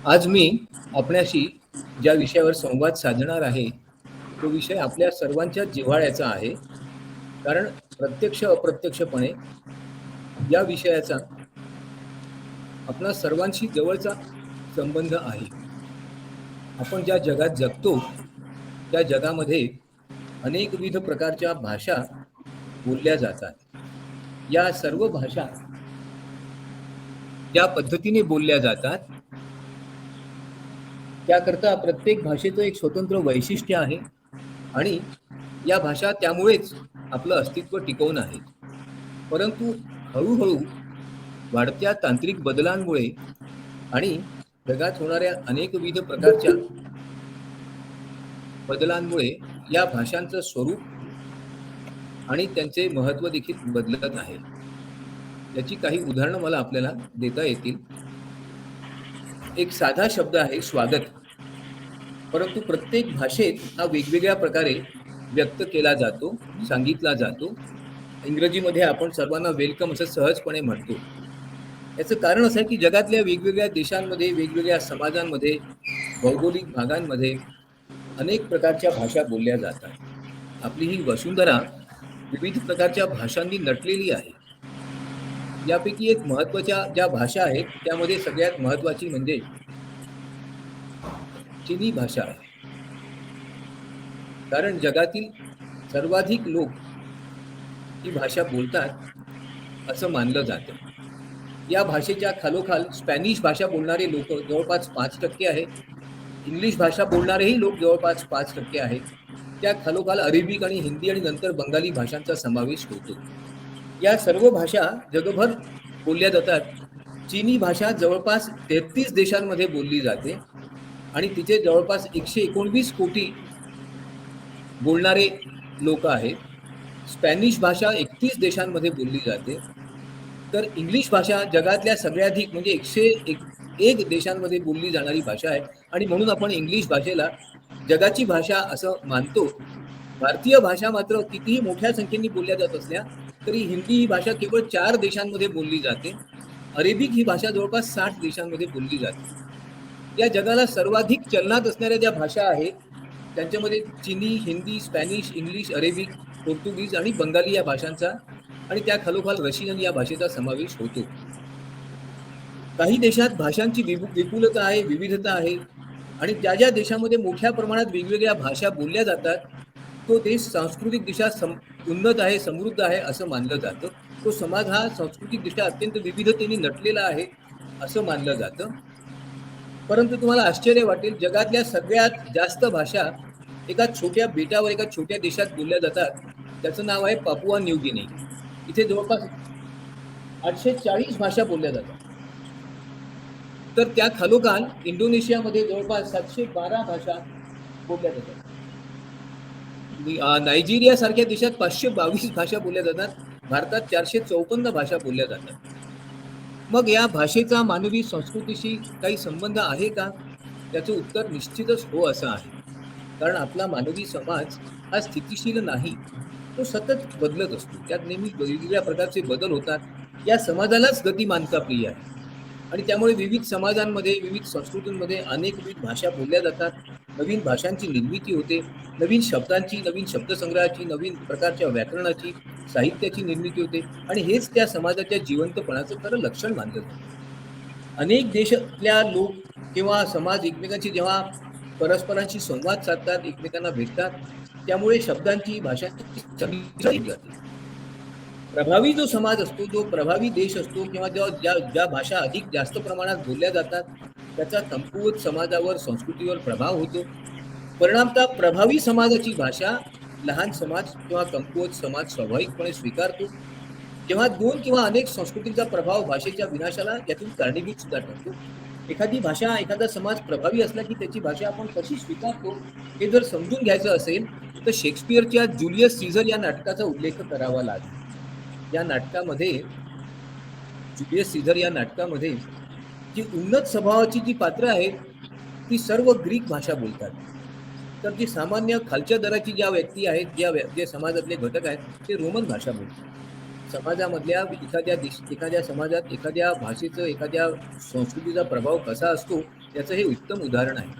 आज मी आपल्याशी ज्या विषयावर संवाद साधणार आहे, तो विषय आपल्या सर्वांच्या जिव्हाळ्याचा आहे. कारण प्रत्यक्ष अप्रत्यक्षपणे या विषयाचा आपणा सर्वांशी जवळचा संबंध आहे. आपण ज्या जगात जगतो, त्या जगामध्ये अनेकविध प्रकारच्या भाषा बोलल्या जातात. या सर्व भाषा ज्या पद्धतीने बोलल्या जातात, त्याकरता प्रत्येक भाषेचं एक स्वतंत्र वैशिष्ट्य आहे आणि या भाषा त्यामुळेच आपलं अस्तित्व टिकवून आहेत. परंतु हळूहळू वाढत्या तांत्रिक बदलांमुळे आणि जगात होणाऱ्या अनेकविध प्रकारच्या बदलांमुळे या भाषांचं स्वरूप आणि त्यांचे महत्त्व देखील बदलत आहे. याची काही उदाहरणं मला आपल्याला देता येतील. एक साधा शब्द आहे स्वागत, परंतु प्रत्येक भाषेत हा वेगवेगळ्या प्रकारे व्यक्त केला जातो, सांगितला जातो. इंग्रजीमध्ये आपण सर्वांना वेलकम असं सहजपणे म्हणतो. याचं कारण असं आहे की जगातल्या वेगवेगळ्या देशांमध्ये, वेगवेगळ्या समाजांमध्ये, भौगोलिक भागांमध्ये अनेक प्रकारच्या भाषा बोलल्या जातात. आपली ही वसुंधरा विविध प्रकारच्या भाषांनी नटलेली आहे. यापैकी एक महत्त्वाच्या ज्या भाषा आहेत, त्यामध्ये सगळ्यात महत्त्वाची म्हणजे चिनी भाषा आहे. कारण जगातील सर्वाधिक लोक ही भाषा बोलतात असं मानलं जातं. या भाषेच्या खालोखाल स्पॅनिश भाषा बोलणारे लोक जवळपास 5% आहेत. इंग्लिश भाषा बोलणारेही लोक जवळपास 5% आहेत. त्या खालोखाल अरेबिक आणि हिंदी आणि नंतर बंगाली भाषांचा समावेश होतो. या सर्व भाषा जगभर बोलल्या जातात. चीनी भाषा जवळपास 33 देशांमध्ये बोलली जाते आणि तिचे जवळपास 119 कोटी बोलणारे लोक आहेत. स्पॅनिश भाषा 31 देशांमध्ये बोलली जाते. तर इंग्लिश भाषा जगातल्या सगळ्याधिक म्हणजे 101 देशांमध्ये बोलली जाणारी भाषा आहे आणि म्हणून आपण इंग्लिश भाषेला जगाची भाषा असं मानतो. भारतीय भाषा मात्र कितीही मोठ्या संख्येने बोलल्या जात असल्या तरी हिंदी ही भाषा केवळ 4 देशांमध्ये बोलली जाते. अरेबिक ही भाषा जवळपास 60 देशांमध्ये बोलली जाते. या जगाला सर्वाधिक चलनात असणाऱ्या ज्या भाषा आहेत त्यांच्यामध्ये चिनी, हिंदी, स्पॅनिश, इंग्लिश, अरेबिक, पोर्तुगीज आणि बंगाली या भाषांचा आणि त्या खालोखाल रशियन या भाषेचा समावेश होतो. काही देशात भाषांची विपुलता आहे, विविधता आहे आणि ज्या ज्या देशामध्ये मोठ्या प्रमाणात वेगवेगळ्या भाषा बोलल्या जातात, तो देश सांस्कृतिकदृष्ट्या उन्नत आहे, समृद्ध आहे असं मानलं जातं. तो समाज हा सांस्कृतिकदृष्ट्या अत्यंत विविधतेने नटलेला आहे असं मानलं जातं. परंतु तुम्हाला आश्चर्य वाटेल, जगातल्या सगळ्यात जास्त भाषा एका छोट्या बेटावर एका छोट्या देशात बोलल्या जातात. त्याचं नाव आहे पापुआ न्यू गिनी. इथे जवळपास 840 भाषा बोलल्या जातात. तर त्या खालोखाल इंडोनेशियामध्ये जवळपास 712 भाषा बोलल्या जातात. नायजेरिया सारख्या देशात 522 भाषा बोलल्या जातात. भारतात 454 भाषा बोलल्या जातात. मग या भाषेचा मानवी संस्कृतीशी काही संबंध आहे का? त्याचं उत्तर निश्चितच हो असं आहे. कारण आपला मानवी समाज हा स्थितिशील नाही, तो सतत बदलत असतो. त्यात नेहमी वेगवेगळ्या प्रकारचे बदल होतात. या समाजालाच गतिमानता प्रिय आहे आणि त्यामुळे विविध समाजांमध्ये, विविध संस्कृतींमध्ये अनेकविध भाषा बोलल्या जातात. नवीन भाषांची निर्मिती होते, नवीन शब्दांची, नवीन शब्दसंग्रहाची, नवीन प्रकारच्या व्याकरणाची, साहित्याची निर्मिती होते आणि हेच त्या समाजाच्या जिवंतपणाचं खरं लक्षण मानलं जातं. अनेक देशातल्या लोक किंवा समाज एकमेकांशी जेव्हा परस्परांशी संवाद साधतात, एकमेकांना भेटतात, त्यामुळे शब्दांची, भाषांची जाते. प्रभावी जो समाज असतो, जो प्रभावी देश असतो किंवा ज्या भाषा अधिक जास्त प्रमाणात बोलल्या जातात, त्याचा कमकुवत समाजावर, संस्कृतीवर प्रभाव होतो. परिणामतः प्रभावी समाजाची भाषा लहान समाज किंवा कमकुवत समाज स्वाभाविकपणे स्वीकारतो. जेव्हा 2 किंवा अनेक संस्कृतींचा प्रभाव भाषेच्या विनाशाला यातून कारणीभूत सुद्धा ठरतो. एखादी भाषा, एखादा समाज प्रभावी असला की त्याची भाषा आपण कशी स्वीकारतो हे जर समजून घ्यायचं असेल तर शेक्सपियरच्या ज्युलियस सीझर या नाटकाचा उल्लेख करावा लागेल. या नाटकामध्ये ज्युलियस सीझर या नाटकामध्ये जी उन्नत स्वभावाची जी पात्र आहेत ती सर्व ग्रीक भाषा बोलतात. तर जी सामान्य खालच्या दराची ज्या व्यक्ती आहेत, जे समाजातले घटक आहेत, ते रोमन भाषा बोलतात. समाजामधल्या एखाद्या समाजात एखाद्या भाषेचं, एखाद्या संस्कृतीचा प्रभाव कसा असतो याचं हे उत्तम उदाहरण आहे.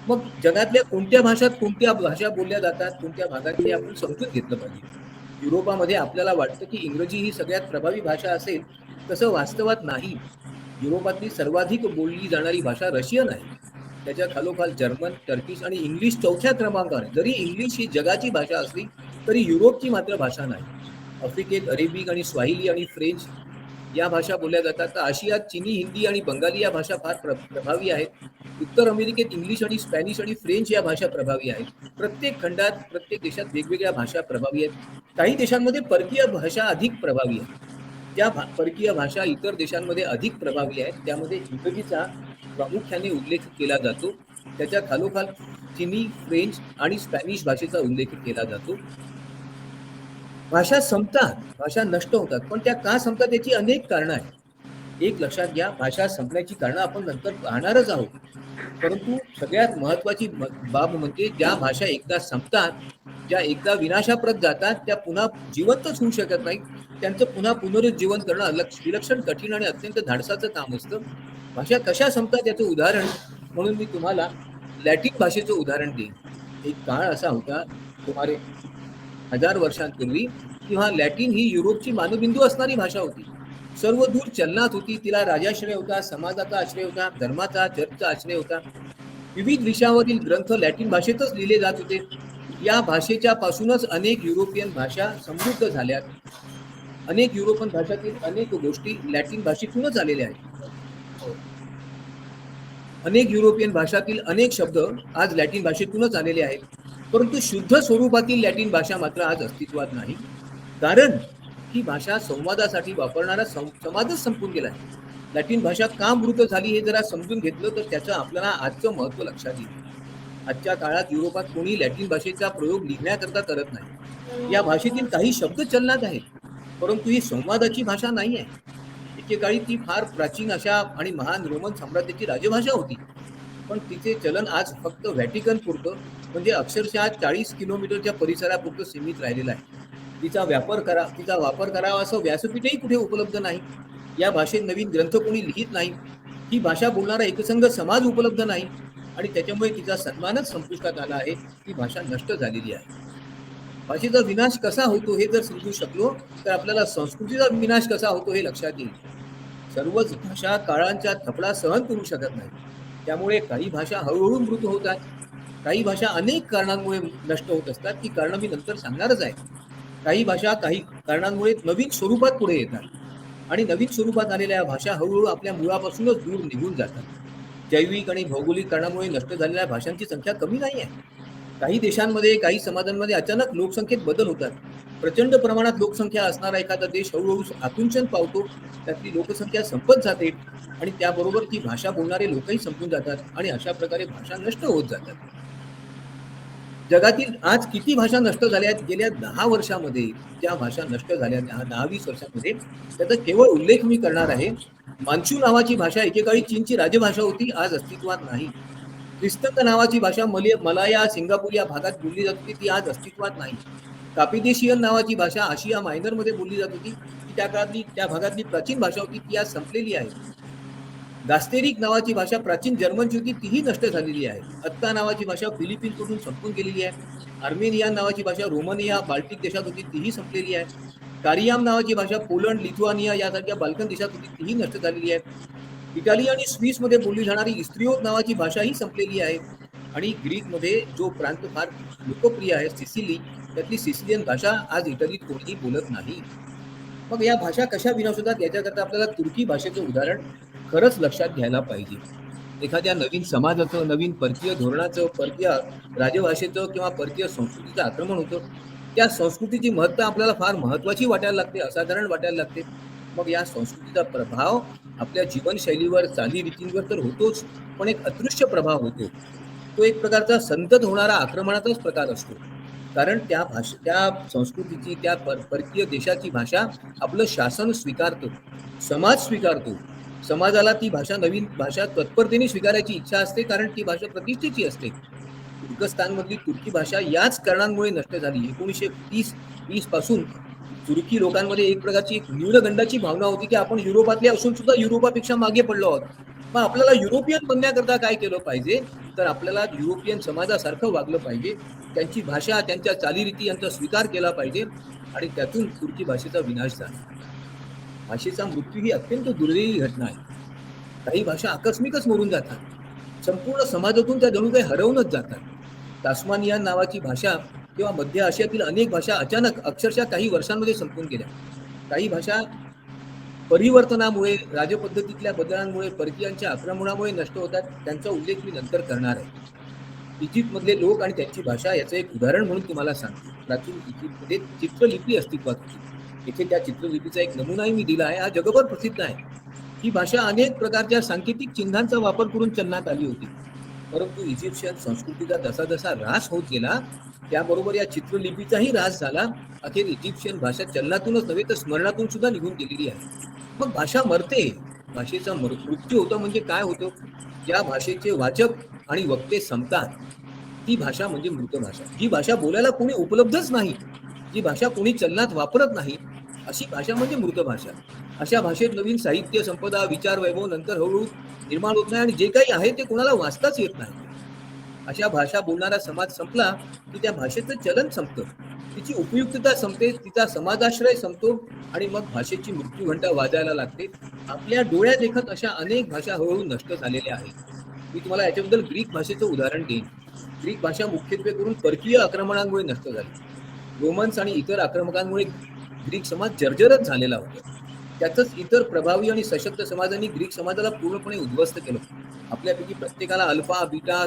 मग जगातल्या कोणत्या भाषात कोणत्या भाषा बोलल्या जातात, कोणत्या भागात हे आपण समजून घेतलं पाहिजे. युरोपामध्ये आपल्याला वाटतं की इंग्रजी ही सगळ्यात प्रभावी भाषा असेल, तसं वास्तवात नाही. युरोपातली सर्वाधिक बोलली जाणारी भाषा रशियन आहे. त्याच्या खालोखाल जर्मन, टर्किश आणि इंग्लिश चौथ्या क्रमांकावर आहे. जरी इंग्लिश ही जगाची भाषा असली तरी युरोपची मात्र भाषा नाही. आफ्रिकेत अरेबिक आणि स्वाहिली आणि फ्रेंच या भाषा बोलल्या जातात. तर आशियात चिनी, हिंदी आणि बंगाली या भाषा फार प्रभावी आहेत. उत्तर अमेरिकेत इंग्लिश आणि स्पॅनिश आणि फ्रेंच या भाषा प्रभावी आहेत. प्रत्येक खंडात, प्रत्येक देशात वेगवेगळ्या भाषा प्रभावी आहेत. काही देशांमध्ये परकीय भाषा अधिक प्रभावी आहेत. त्या परकीय भाषा इतर देशांमध्ये अधिक प्रभावी आहेत. त्यामध्ये इंग्रजीचा प्रामुख्याने उल्लेख केला जातो. त्याच्या खालोखाल चिनी, फ्रेंच आणि स्पॅनिश भाषेचा उल्लेख केला जातो. भाषा संपतात, भाषा नष्ट होतात, पण त्या का संपतात याची अनेक कारणं आहेत. एक लक्षात घ्या, भाषा संपण्याची कारणं आपण नंतर पाहणारच आहोत. परंतु सगळ्यात महत्वाची बाब म्हणजे ज्या भाषा एकदा संपतात, ज्या एकदा विनाशाप्रत जातात, त्या पुन्हा जिवंतच होऊ शकत नाही. त्यांचं पुन्हा पुनरुज्जीवन करणं विलक्षण कठीण आणि अत्यंत धाडसाचं काम असतं. भाषा कशा संपतात याचं उदाहरण म्हणून मी तुम्हाला लॅटिन भाषेचं उदाहरण देईन. एक काळ असा होता सुमारे 1000 वर्षांपूर्वी, किंवा लॅटिन ही युरोपची मानबिंदू असणारी भाषा होती. सर्व दूर चलनात होती. तिला राजाश्रय होता, समाजाचा आश्रय होता, धर्माचा, चर्चचा आश्रय होता. विविध विषयावरील ग्रंथ लॅटिन भाषेतच लिहिले जात होते. या भाषेच्या पासूनच अनेक युरोपियन भाषा समृद्ध झाल्या. अनेक युरोपियन भाषातील अनेक गोष्टी लॅटिन भाषेतूनच आलेल्या आहेत. अनेक युरोपियन भाषातील अनेक शब्द आज लॅटिन भाषेतूनच आलेले आहेत. परंतु शुद्ध स्वरूपातील लॅटिन भाषा मात्र आज अस्तित्वात नाही. कारण ही भाषा संवादासाठी वापरणारा समाजच संपून गेला आहे. लॅटिन भाषा का मृत झाली हे जरा समजून घेतलं तर त्याचं आपल्याला आजचं महत्व लक्षात येईल. आजच्या काळात युरोपात कोणी लॅटिन भाषेचा प्रयोग लिहिण्याकरता करत नाही. या भाषेतील काही शब्द चलनात आहेत, परंतु ही संवादाची भाषा नाही आहे. एकेकाळी ती फार प्राचीन अशा आणि महान रोमन साम्राज्याची राजभाषा होती, पण तिचे चलन आज फक्त व्हॅटिकन पुरतं, म्हणजे अक्षरशः 40 किलोमीटरच्या परिसरापुरतं सीमित राहिलेला आहे. तिचा वापर करावा असं व्यासपीठही कुठे उपलब्ध नाही. या भाषेत नवीन ग्रंथ कोणी लिहित नाही. ही भाषा बोलणारा एकसंघ समाज उपलब्ध नाही आणि त्याच्यामुळे तिचा सन्मानच संपुष्टात आला आहे. ती भाषा नष्ट झालेली आहे. भाषेचा विनाश कसा होतो हे जर समजू शकलो तर आपल्याला संस्कृतीचा विनाश कसा होतो हे लक्षात येईल. सर्वच भाषा काळांच्या थपडा सहन करू शकत नाही. त्यामुळे काही भाषा हळूहळू मृत होतात. काही भाषा अनेक कारणांमुळे नष्ट होत असतात. ती कारणं मी नंतर सांगणारच आहे. काही भाषा काही कारणांमुळे नवीन स्वरूपात पुढे येतात आणि नवीन स्वरूपात आलेल्या भाषा हळूहळू आपल्या मुळापासूनच दूर निघून जातात. जैविक आणि भौगोलिक कारणामुळे नष्ट झालेल्या भाषांची संख्या कमी नाही आहे. काही देशांमध्ये, काही समाजांमध्ये अचानक लोकसंख्येत बदल होतात. प्रचंड प्रमाणात लोकसंख्या असणारा एखादा देश हळूहळू आकुंचन पावतो. त्यातली लोकसंख्या संपत जाते आणि त्याबरोबर ती भाषा बोलणारे लोकही संपून जातात आणि अशा प्रकारे भाषा नष्ट होत जातात. जगातील आज किती भाषा नष्ट झाल्या आहेत गेल्या 10 वर्षामध्ये? त्या भाषा नष्ट झाल्या 10-20 वर्षांमध्ये, त्याचा केवळ उल्लेख मी करणार आहे. मान्शू नावाची भाषा एकेकाळी चीनची राजभाषा होती, आज अस्तित्वात नाही. क्रिस्तंक नावाची भाषा मलाया, सिंगापूर या भागात बोलली जात होती, ती आज अस्तित्वात नाही. कापिदेशियन नावाची भाषा आशिया मायनरमध्ये बोलली जात होती, ती त्या भागातली प्राचीन भाषा होती, ती आज संपलेली आहे. गास्तेरिक नावाची भाषा प्राचीन जर्मनची होती, तीही नष्ट झालेली आहे. अत्ता नावाची भाषा फिलिपिन्सकडून संपून गेलेली आहे. आर्मेनिया नावाची भाषा रोमानिया, बाल्टिक देशात होती, तीही संपलेली आहे. कारियाम नावाची भाषा पोलंड, लिथुआनिया यासारख्या बाल्कन देशात होती, तीही नष्ट झालेली आहे. इटाली आणि स्विसमध्ये बोलली जाणारी इस्त्रियोत नावाची भाषा ही संपलेली आहे. आणि ग्रीकमध्ये जो प्रांत फार लोकप्रिय आहे सिसिली, त्यातली सिसिलियन भाषा आज इटलीत कोणीही बोलत नाही. मग या भाषा कशा विनाश होतात याच्याकरता आपल्याला तुर्की भाषेचं उदाहरण खरंच लक्षात घ्यायला पाहिजे. एखाद्या नवीन समाजाचं, नवीन परकीय धोरणाचं, परकीय राजभाषेचं किंवा परकीय संस्कृतीचं आक्रमण होतं. त्या संस्कृतीची महत्ता आपल्याला फार महत्वाची वाटायला लागते, असाधारण वाटायला लागते. मग या संस्कृतीचा प्रभाव आपल्या जीवनशैलीवर, चालीरीतींवर तर होतोच, पण एक अदृश्य प्रभाव होतो. तो एक प्रकारचा संतत होणारा आक्रमणाचाच प्रकार असतो. कारण त्या संस्कृतीची, त्या परकीय देशाची भाषा आपलं शासन स्वीकारतो, समाज स्वीकारतो. समाजाला ती भाषा, नवीन भाषा तत्परतेने स्वीकारायची इच्छा असते, कारण ती भाषा प्रतिष्ठेची असते. तुर्कस्तानमधली तुर्की भाषा याच कारणांमुळे नष्ट झाली. 1930-20 पासून तुर्की लोकांमध्ये एक प्रकारची एक न्यूनगंडाची भावना होती की आपण युरोपातले असून सुद्धा युरोपापेक्षा मागे पडलो आहोत. मग आपल्याला युरोपियन बनण्याकरता काय केलं पाहिजे, तर आपल्याला युरोपियन समाजासारखं वागलं पाहिजे. त्यांची भाषा, त्यांच्या चालीरीती यांचा स्वीकार केला पाहिजे आणि त्यातून तुर्की भाषेचा विनाश झाला. भाषेचा मृत्यू ही अत्यंत दुर्दैवी घटना आहे. काही भाषा आकस्मिकच मरून जातात. संपूर्ण समाजातून त्या जणू काही हरवूनच जातात. तास्मानियान नावाची भाषा किंवा मध्य आशियातील अनेक भाषा अचानक अक्षरशः काही वर्षांमध्ये संपून गेल्या. काही भाषा परिवर्तनामुळे, राजपद्धतीतल्या बदलांमुळे, परकीयांच्या आक्रमणामुळे नष्ट होतात. त्यांचा उल्लेख मी नंतर करणार आहे. इजिप्तमधले लोक आणि त्यांची भाषा याचं एक उदाहरण म्हणून तुम्हाला सांगतो. प्राचीन इजिप्तमध्ये चित्रलिपी अस्तित्वात होती. इथे त्या चित्रलिपीचा एक नमुनाही मी दिला आहे. हा जगभर प्रसिद्ध आहे. ही भाषा अनेक प्रकारच्या सांकेतिक चिन्हांचा वापर करून चलनात आली होती. परंतु इजिप्शियन संस्कृतीचा जसा जसा ऱ्हास होत गेला, त्याबरोबर या चित्रलिपीचाही ऱ्हास झाला. अखेर इजिप्शियन भाषा चलनातूनच नव्हे तर स्मरणातून सुद्धा निघून गेलेली आहे. मग भाषा मरते. भाषेचा मृत्यू होतो म्हणजे काय होतं? ज्या भाषेचे वाचक आणि वक्ते संपतात, ती भाषा म्हणजे मृत भाषा. जी भाषा बोलायला कोणी उपलब्धच नाही, जी भाषा कोणी चलनात वापरत नाही, अशी भाषा म्हणजे मृत भाषा. अशा भाषेत नवीन साहित्य संपदा, विचार वैभव नंतर हळूहळू निर्माण होत नाही आणि जे काही आहे ते कोणाला वाचताच येत नाही. अशा भाषा बोलणारा समाज संपला की त्या भाषेचं चलन संपतं, तिची उपयुक्तता संपते, तिचा समाजाश्रय संपतो आणि मग भाषेची मृत्यू घंटा वाजायला लागते. आपल्या डोळ्यात देखत अशा अनेक भाषा हळूहळू नष्ट झालेल्या आहेत. मी तुम्हाला याच्याबद्दल ग्रीक भाषेचं उदाहरण देईन. ग्रीक भाषा मुख्यत्वे करून परकीय आक्रमणांमुळे नष्ट झाली. रोमन्स आणि इतर आक्रमकांमुळे ग्रीक समाज जर्जरच झालेला होता. त्यातच इतर प्रभावी आणि सशक्त समाजांनी ग्रीक समाजाला पूर्णपणे उद्ध्वस्त केलं. आपल्यापैकी प्रत्येकाला alpha, beta,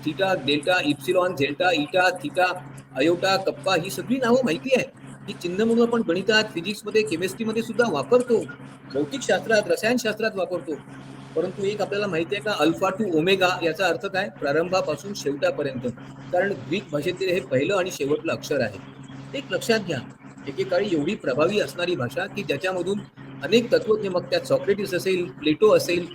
theta, delta, epsilon, zeta, eta, theta, aorta, कप्पा ही सगळी नावं माहिती आहे. ही चिन्ह म्हणून आपण गणितात, फिजिक्समध्ये, केमिस्ट्रीमध्ये सुद्धा वापरतो. भौतिकशास्त्रात, रसायनशास्त्रात वापरतो. परंतु एक आपल्याला माहिती आहे का, अल्फा टू ओमेगा याचा अर्थ काय? प्रारंभापासून शेवटापर्यंत. कारण ग्रीक भाषेतील हे पहिलं आणि शेवटलं अक्षर आहे. एक लक्षात घ्या, एकेकाळी एवढी प्रभावी असणारी भाषा की ज्याच्यामधून अनेक तत्वज्ञ, मग त्यात सॉक्रेटिस असेल, प्लेटो असेल,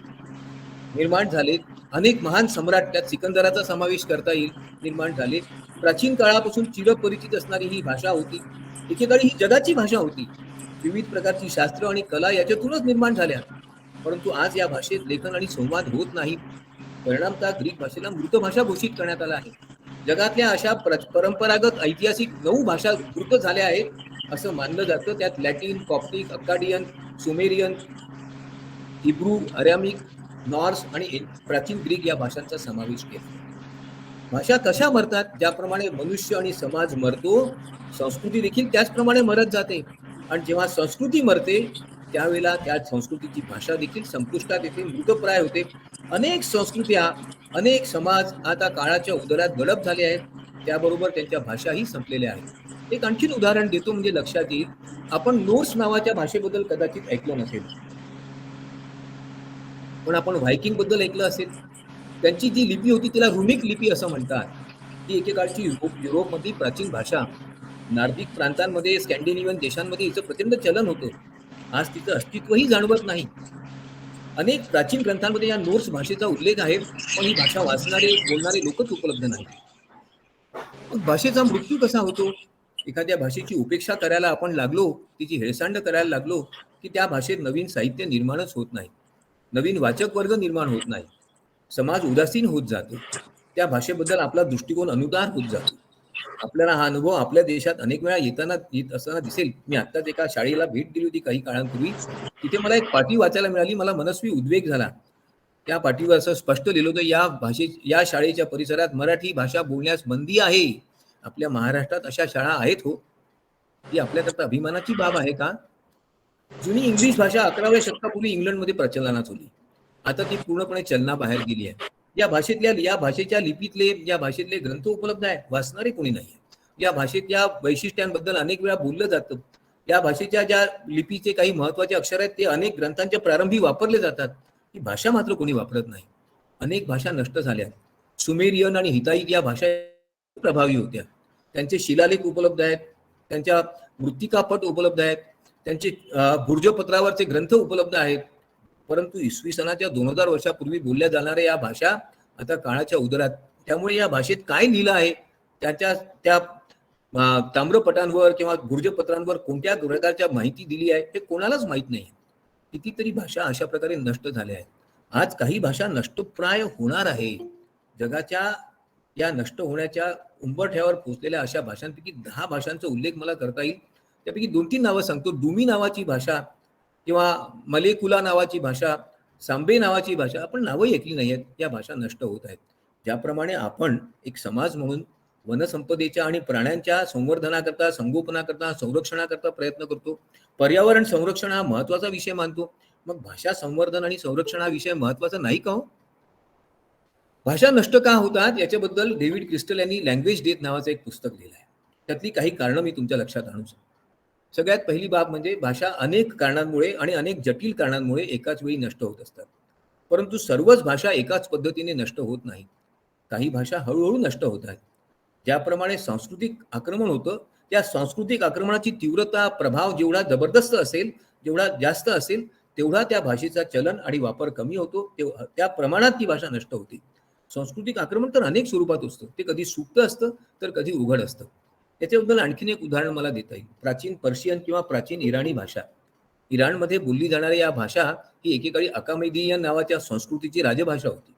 निर्माण झाले. अनेक महान सम्राट, त्यात सिकंदराचा समावेश करता येईल, निर्माण झाले. प्राचीन काळापासून चिरपरिचित असणारी ही भाषा होती. एकेकाळी ही जगाची भाषा होती. विविध प्रकारची शास्त्र आणि कला याच्यातूनच निर्माण झाल्या. परंतु आज या भाषेत लेखन आणि संवाद होत नाही. परिणामतः ग्रीक भाषेला मृत भाषा घोषित करण्यात आला आहे. जगातल्या अशा परंपरागत ऐतिहासिक 9 भाषा मृत झाल्या आहेत असं मानलं जातं. त्यात Latin, Coptic, Akkadian, Sumerian, Hebrew, Aramaic, Norse आणि प्राचीन ग्रीक या भाषांचा समावेश केला. भाषा कशा मरतात? ज्याप्रमाणे मनुष्य आणि समाज मरतो, संस्कृती देखील त्याचप्रमाणे मरत जाते. आणि जेव्हा संस्कृती मरते, त्यावेळेला त्या संस्कृतीची भाषा देखील संपुष्टात येते, मृतप्राय होते. अनेक संस्कृत्या, अनेक समाज आता काळाच्या उदरात गडप झाले आहेत. त्याबरोबर त्यांच्या भाषाही संपलेल्या आहेत. एक आणखीन उदाहरण देतो म्हणजे लक्षात येईल. आपण नोर्स नावाच्या भाषेबद्दल कदाचित ऐकलं नसेल, पण आपण व्हायकिंग बद्दल ऐकलं असेल. त्यांची जी लिपी होती तिला रुनिक लिपी असं म्हणतात. ती एकेकाळची युरोपमधली प्राचीन भाषा. नार्दिक प्रांतांमध्ये, स्कॅन्डिनेव्हियन देशांमध्ये हिचं प्रचंड चलन होतं. आज तिचं अस्तित्वही जाणवत नाही. अनेक प्राचीन ग्रंथांमध्ये या नोर्स भाषेचा उल्लेख आहे, पण ही भाषा वाचणारे, बोलणारे लोकच उपलब्ध नाही. मग भाषेचा मृत्यू कसा होतो? एखाद्या भाषेची उपेक्षा करायला आपण लागलो, तिची हेळसांड करायला लागलो, की त्या भाषेत नवीन साहित्य निर्माणच होत नाही. नवीन वाचक वर्ग निर्माण होत नाही. समाज उदासीन होत जातो. त्या भाषेबद्दल आपला दृष्टिकोन अनुदार होत जातो. आपल्याला हा अनुभव आपल्या देशात अनेक वेळा येत असताना दिसेल. मी आत्ताच एका शाळेला भेट दिली होती काही काळापूर्वी. तिथे मला एक पाटी वाचायला मिळाली. मला मनस्वी उद्वेग झाला. त्या पाटीवर असं स्पष्ट लिहिलं होतं, या शाळेच्या परिसरात मराठी भाषा बोलण्यास बंदी आहे. आपल्या महाराष्ट्रात अशा शाळा आहेत हो. ही आपल्याकरता अभिमानाची बाब आहे का? जुनी इंग्लिश भाषा 11व्या शतकापूर्वी इंग्लंडमध्ये प्रचलनात होती. आता ती पूर्णपणे चलनाबाहेर गेली आहे. या भाषेच्या लिपीतले, या भाषेतले ग्रंथ उपलब्ध आहेत, वाचणारे कोणी नाही. या भाषेत या वैशिष्ट्यांबद्दल अनेक वेळा बोललं जातं. या भाषेच्या ज्या लिपीचे काही महत्वाचे अक्षर आहेत ते अनेक ग्रंथांच्या प्रारंभी वापरले जातात. ही भाषा मात्र कोणी वापरत नाही. अनेक भाषा नष्ट झाल्या. सुमेरियन आणि हिताईत या भाषा प्रभावी होत्या. त्यांचे शिलालेख उपलब्ध आहेत, त्यांच्या मृत्तिकापट उपलब्ध आहेत, त्यांचे भूर्जपत्रावरचे ग्रंथ उपलब्ध आहेत. परंतु इसवी सनाच्या 2000 वर्षापूर्वी बोलल्या जाणाऱ्या या भाषा आता काळाच्या उदरात. त्यामुळे या भाषेत काय लिहिलं आहे, त्या ताम्रपटांवर किंवा भूर्जपत्रांवर कोणत्या प्रकारच्या माहिती दिली आहे हे कोणालाच माहित नाही. कितीतरी भाषा अशा प्रकारे नष्ट झाल्या आहेत. आज काही भाषा नष्टप्राय होणार आहे. जगाच्या या नष्ट होण्याच्या उंबरठ्यावर पोहोचलेल्या अशा भाषांपैकी 10 भाषांचा उल्लेख मला करता येईल. त्यापैकी 2-3 नावं सांगतो. डुमी नावाची भाषा किंवा मलेकुला नावाची भाषा, सांबे नावाची भाषा, आपण नावंही ऐकली नाही आहेत. या भाषा नष्ट होत आहेत. ज्याप्रमाणे आपण एक समाज म्हणून वनसंपदेच्या आणि प्राण्यांच्या संवर्धनाकरता, संगोपनाकरता, संरक्षणाकरता प्रयत्न करतो. पर्यावरण संरक्षण हा महत्त्वाचा विषय मानतो. मग भाषा संवर्धन आणि संरक्षण हा विषय महत्त्वाचा नाही का हो? भाषा नष्ट का होतात याच्याबद्दल डेव्हिड क्रिस्टल यांनी लँग्वेज डेथ नावाचं एक पुस्तक लिहिलं आहे. त्यातली काही कारणं मी तुमच्या लक्षात आणू शकतो. सगळ्यात पहिली बाब म्हणजे भाषा अनेक कारणांमुळे आणि अनेक जटिल कारणांमुळे एकाच वेळी नष्ट होत असतात. परंतु सर्वच भाषा एकाच पद्धतीने नष्ट होत नाहीत. काही भाषा हळूहळू नष्ट होत आहेत. ज्याप्रमाणे सांस्कृतिक आक्रमण होतं, त्या सांस्कृतिक आक्रमणाची तीव्रता, प्रभाव जेवढा जबरदस्त असेल, जेवढा जास्त असेल, तेवढा त्या भाषेचा चलन आणि वापर कमी होतो. त्या प्रमाणात ती भाषा नष्ट होते. सांस्कृतिक आक्रमण तर अनेक स्वरूपात असतं. ते कधी सुप्त असतं तर कधी उघड असतं. त्याच्याबद्दल आणखीन एक उदाहरण मला देता येईल. प्राचीन पर्शियन किंवा प्राचीन इराणी भाषा. इराणमध्ये बोलली जाणारी या भाषा ही एकेकाळी अकामेदियन नावाच्या संस्कृतीची राजभाषा होती.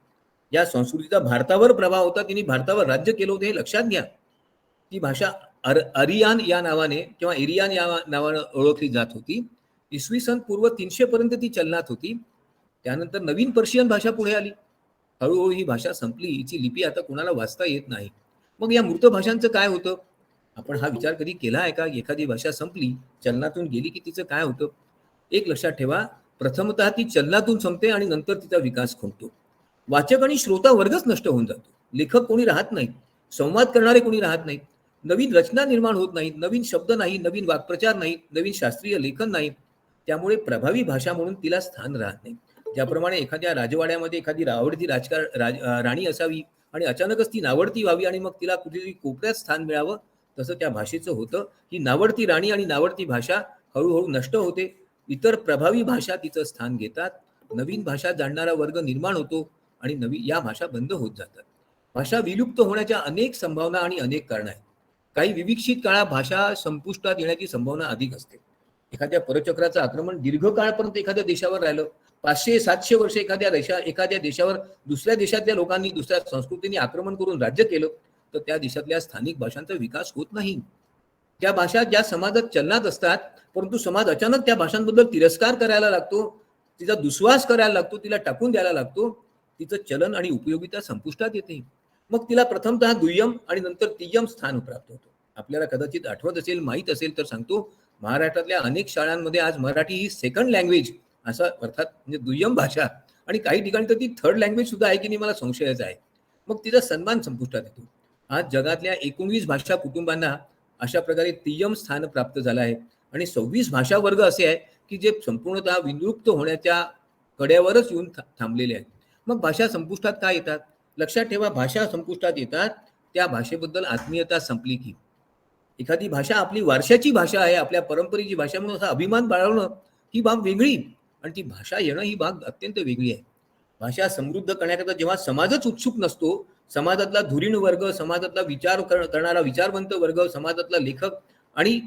या संस्कृतीचा भारतावर प्रभाव होता. तिने भारतावर राज्य केलं होतं हे लक्षात घ्या. ती भाषा अरियान या नावाने किंवा इरियान या नावाने ओळखली जात होती. इसवी सन पूर्व 300 पर्यंत ती चलनात होती. त्यानंतर नवीन पर्शियन भाषा पुढे आली. हळूहळू ही भाषा संपली. हिची लिपी आता कुणाला वाचता येत नाही. मग या मृत भाषांचं काय होतं? आपण हा विचार कधी केला आहे का? एखादी भाषा संपली, चलनातून गेली की तिचं काय होतं? एक लक्षात ठेवा, प्रथमतः ती चलनातून संपते आणि नंतर तिचा विकास खुंटतो. वाचक आणि श्रोता वर्गच नष्ट होऊन जातो. लेखक कोणी राहत नाहीत, संवाद करणारे कोणी राहत नाहीत, नवीन रचना निर्माण होत नाहीत, नवीन शब्द नाही, नवीन वाक्प्रचार नाही, नवीन शास्त्रीय लेखन नाही. त्यामुळे प्रभावी भाषा म्हणून तिला स्थान राहत नाही. ज्याप्रमाणे एखाद्या राजवाड्यामध्ये एखादी आवडती राणी असावी आणि अचानकच ती नावडती व्हावी आणि मग तिला कुठेतरी कोपऱ्यात स्थान मिळावं, तसं त्या भाषेचं होतं. ही नावडती राणी आणि नावडती भाषा हळूहळू नष्ट होते. इतर प्रभावी भाषा तिचं स्थान घेतात. नवीन भाषा जाणणारा वर्ग निर्माण होतो आणि या भाषा बंद होत जातात. भाषा विलुप्त होण्याच्या अनेक संभावना आणि अनेक कारण आहेत. काही विविक्षित काळात भाषा संपुष्टात येण्याची संभावना अधिक असते. एखाद्या परचक्राचं आक्रमण दीर्घकाळपर्यंत एखाद्या देशावर राहिलं, 500-700 वर्ष एखाद्या देशावर दुसऱ्या देशातल्या लोकांनी, दुसऱ्या संस्कृतीने आक्रमण करून राज्य केलं, तर त्या देशातल्या स्थानिक भाषांचा विकास होत नाही. त्या भाषा ज्या समाजात चलनात असतात, परंतु समाज अचानक त्या भाषांबद्दल तिरस्कार करायला लागतो, तिचा दुस्वास करायला लागतो, तिला टाकून द्यायला लागतो, तिचं चलन आणि उपयोगिता संपुष्टात येते. मग तिला प्रथमतः दुय्यम आणि नंतर तिय्यम स्थान प्राप्त होतं. आपल्याला कदाचित आठवत असेल, माहीत असेल तर सांगतो, महाराष्ट्रातल्या अनेक शाळांमध्ये आज मराठी ही सेकंड लँग्वेज असं अर्थात म्हणजे दुय्यम भाषा आणि काही ठिकाणी तर ती थर्ड लँग्वेज सुद्धा आहे की नाही मला संशयच आहे. मग तिचा सन्मान संपुष्टात येतो. आज जगातल्या 19 भाषा कुटुंबांना अशा प्रकारे तिय्यम स्थान प्राप्त झालं आहे आणि 26 भाषा वर्ग असे आहे की जे संपूर्णतः विलुप्त होण्याच्या कड्यावरच येऊन थांबलेले आहेत. मग भाषा संपुष्टात का येतात? लक्षात ठेवा, भाषा संपुष्टात येतात त्या भाषेबद्दल आत्मीयता संपली की. एखादी भाषा आपली वारशाची भाषा आहे, आपल्या परंपरेची भाषा म्हणून असा अभिमान बाळगणं ही बाब वेगळी आणि ती भाषा येणं ही बाब अत्यंत वेगळी आहे. भाषा समृद्ध करण्याकरता जेव्हा समाजच उत्सुक नसतो, समाजातला धुरीण वर्ग, समाजातला विचार करणारा विचारवंत वर्ग, समाजातला लेखक आणि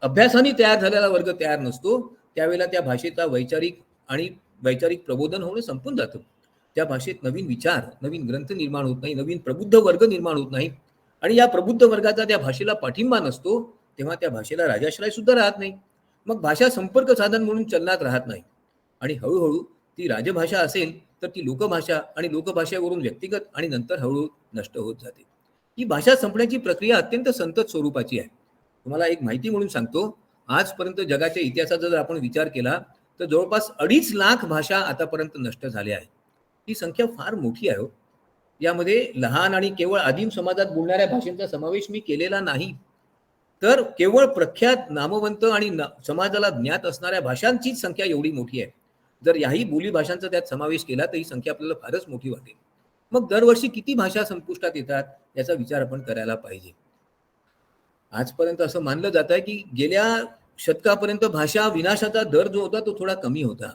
अभ्यासाने तयार झालेला वर्ग तयार नसतो, त्यावेळेला त्या भाषेचा वैचारिक प्रबोधन होणं संपून जातं. त्या भाषेत नवीन विचार, नवीन ग्रंथ निर्माण होत नाही, नवीन प्रबुद्ध वर्ग निर्माण होत नाही आणि या प्रबुद्ध वर्गाचा त्या भाषेला पाठिंबा नसतो, तेव्हा त्या भाषेला राजाश्रय सुद्धा राहत नाही. मग भाषा संपर्क साधन म्हणून चलनात राहत नाही आणि हळूहळू ती राजभाषा असेल तर ती लोकभाषा आणि लोकभाषेवरून व्यक्तिगत आणि नंतर हळूहळू नष्ट होत जाते. ही भाषा संपण्याची प्रक्रिया अत्यंत संतत स्वरूपाची आहे. तुम्हाला एक माहिती म्हणून सांगतो, आजपर्यंत जगाच्या इतिहासाचा जर आपण विचार केला तर जवळपास 2.5 लाख भाषा आतापर्यंत नष्ट झाल्या आहेत. ही संख्या फार मोठी आहे. यामध्ये लहान आणि केवळ आदिम समाजात बोलणाऱ्या भाषेचा समावेश मी केलेला नाही, तर केवळ प्रख्यात, नामवंत आणि समाजाला ज्ञात असणाऱ्या भाषांचीच संख्या एवढी मोठी आहे. जर याही बोली भाषांचा त्यात समावेश केला तर ही संख्या आपल्याला फारच मोठी वाटेल. मग दरवर्षी किती भाषा संपुष्टात येतात याचा विचार आपण करायला पाहिजे. आजपर्यंत असं मानलं जात आहे की गेल्या शतकापर्यंत भाषा विनाशाचा दर जो होता तो थोडा कमी होता,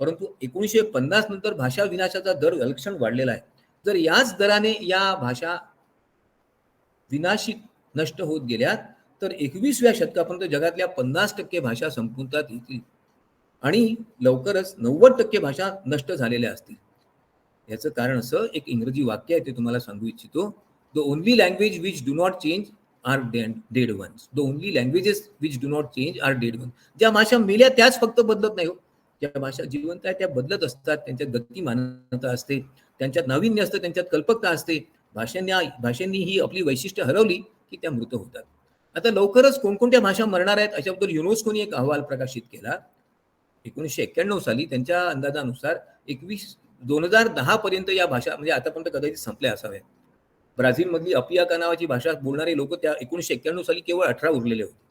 परंतु 1950 नंतर भाषा विनाशाचा दर विलक्षण वाढलेला आहे. जर याच दराने या भाषा विनाशित नष्ट होत गेल्या तर 21व्या शतकापर्यंत जगातल्या 50% भाषा संपुष्टात येतील आणि लवकरच 90% भाषा नष्ट झालेल्या असतील. याचं कारण असं, एक इंग्रजी वाक्य आहे ते तुम्हाला सांगू इच्छितो. The only language which do not change are dead ones. The only languages which do not change are dead ones. ज्या भाषा मेल्या त्याच फक्त बदलत नाही हो. ज्या भाषा जिवंत आहे त्या बदलत असतात. त्यांच्यात गतिमानता असते, त्यांच्यात नाविन्य असतं, त्यांच्यात कल्पकता असते. भाषांनी ही आपली वैशिष्ट्य हरवली की त्या मृत होतात. आता लवकरच कोणकोणत्या भाषा मरणार आहेत अशाबद्दल युनेस्कोने एक अहवाल प्रकाशित केला. 1991 साली त्यांच्या अंदाजानुसार 2010 पर्यंत या भाषा म्हणजे आतापर्यंत कदाचित संपल्या असाव्या. ब्राझीलमधली अपियाका नावाची भाषा बोलणारे लोक त्या 1991 साली केवळ 18 उरलेले होते.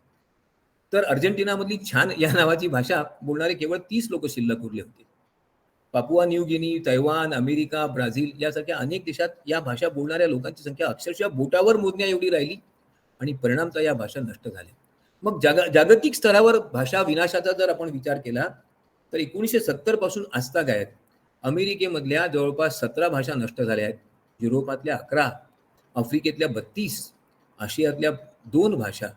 तर अर्जेंटिनामधली छान या नावाची भाषा बोलणारे केवळ 30 लोक शिल्लक उरले होते. Papua New Guinea, Taiwan, America, Brazil यासारख्या अनेक देशात या भाषा बोलणाऱ्या लोकांची संख्या अक्षरशः बोटावर मोजण्या एवढी राहिली आणि परिणामतः या भाषा नष्ट झाल्या. मग जागतिक स्तरावर भाषा विनाशाचा जर आपण विचार केला तर 1970 पासून आजतागायत अमेरिकेमधल्या जवळपास 17 भाषा नष्ट झाल्या आहेत, युरोपातल्या 11, आफ्रिकेतल्या 32, आशियातल्या 2 भाषा,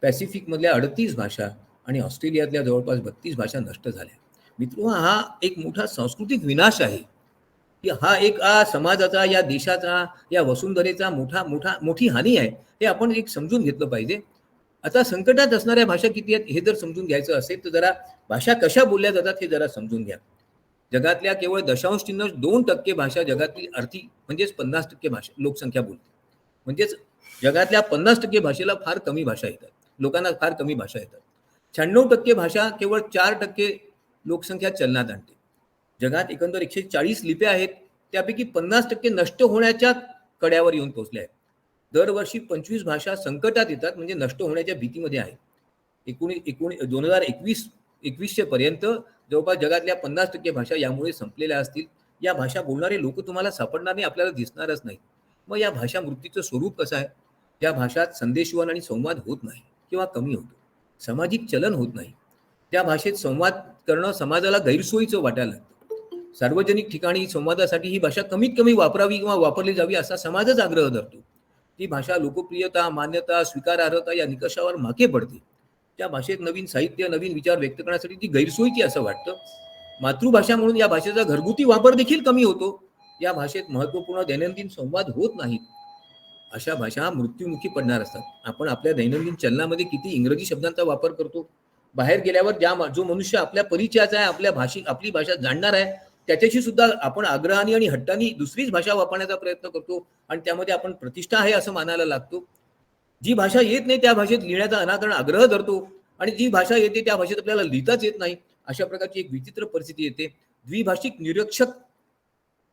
पॅसिफिकमधल्या 38 भाषा आणि ऑस्ट्रेलियातल्या जवळपास 32 भाषा नष्ट झाल्या. मित्र, हा एक मोठा सांस्कृतिक विनाश आहे की हा एक समाजाचा, या देशाचा, या वसुंधरेचा मोठी हानी आहे. हे आपण एक समजून घेतलं पाहिजे. आता संकटात असणाऱ्या भाषा किती आहेत हे जर समजून घ्यायचं असेल तर जरा भाषा कशा बोलल्या जातात हे जरा समजून घ्या. जगातल्या केवळ 0.2% भाषा जगातील अर्थी म्हणजेच 50% भाषा लोकसंख्या बोलते. म्हणजेच जगातल्या 50% भाषेला फार कमी भाषा येतात, लोकांना फार कमी भाषा येतात. 96% भाषा केवळ 4% लोकसंख्या चलनात आणते. जगात एकंदर 140 लिप्या आहेत, त्यापैकी 50% नष्ट होण्याच्या कड्यावर येऊन पोहोचल्या आहेत. दरवर्षी 25 भाषा संकटात येतात, म्हणजे नष्ट होण्याच्या भीतीमध्ये आहेत. 2021 पर्यंत जवळपास जगातल्या 50% भाषा यामुळे संपलेल्या असतील. या भाषा बोलणारे लोक तुम्हाला सापडणार नाही, आपल्याला दिसणारच नाही. मग या भाषा मृत्यूचं स्वरूप कसं आहे? या भाषात संदेशवहन आणि संवाद होत नाही किंवा कमी होतो, सामाजिक चलन होत नाही. त्या भाषेत संवाद करणं समाजाला गैरसोयीचं वाटायला लागतं. सार्वजनिक ठिकाणी संवादासाठी ही भाषा कमीत कमी वापरावी किंवा वापरली जावी असा समाजच आग्रह धरतो. ती भाषा लोकप्रियता, मान्यता, स्वीकारार्हता या निकषावर मागे पडते. त्या भाषेत नवीन साहित्य, नवीन विचार व्यक्त करण्यासाठी ती गैरसोयीची असं वाटतं. मातृभाषा म्हणून या भाषेचा घरगुती वापर देखील कमी होतो. या भाषेत महत्त्वपूर्ण दैनंदिन संवाद होत नाहीत. अशा भाषा मृत्युमुखी पडणार असतात. आपण आपल्या दैनंदिन चलनामध्ये किती इंग्रजी शब्दांचा वापर करतो. बाहेर गेल्यावर जो मनुष्य आपल्या परिचयाचा आहे, आपली भाषा जाणणार आहे, त्याच्याशी सुद्धा आपण आग्रहाने आणि हट्टाने दुसरीच भाषा वापरण्याचा प्रयत्न करतो आणि त्यामध्ये आपण प्रतिष्ठा आहे असं मानायला लागतो. जी भाषा येत नाही त्या भाषेत लिहिण्याचा अनादर आग्रह धरतो आणि जी भाषा येते त्या भाषेत आपल्याला लिहिताच येत नाही. अशा प्रकारची एक विचित्र परिस्थिती येते. द्विभाषिक निरक्षक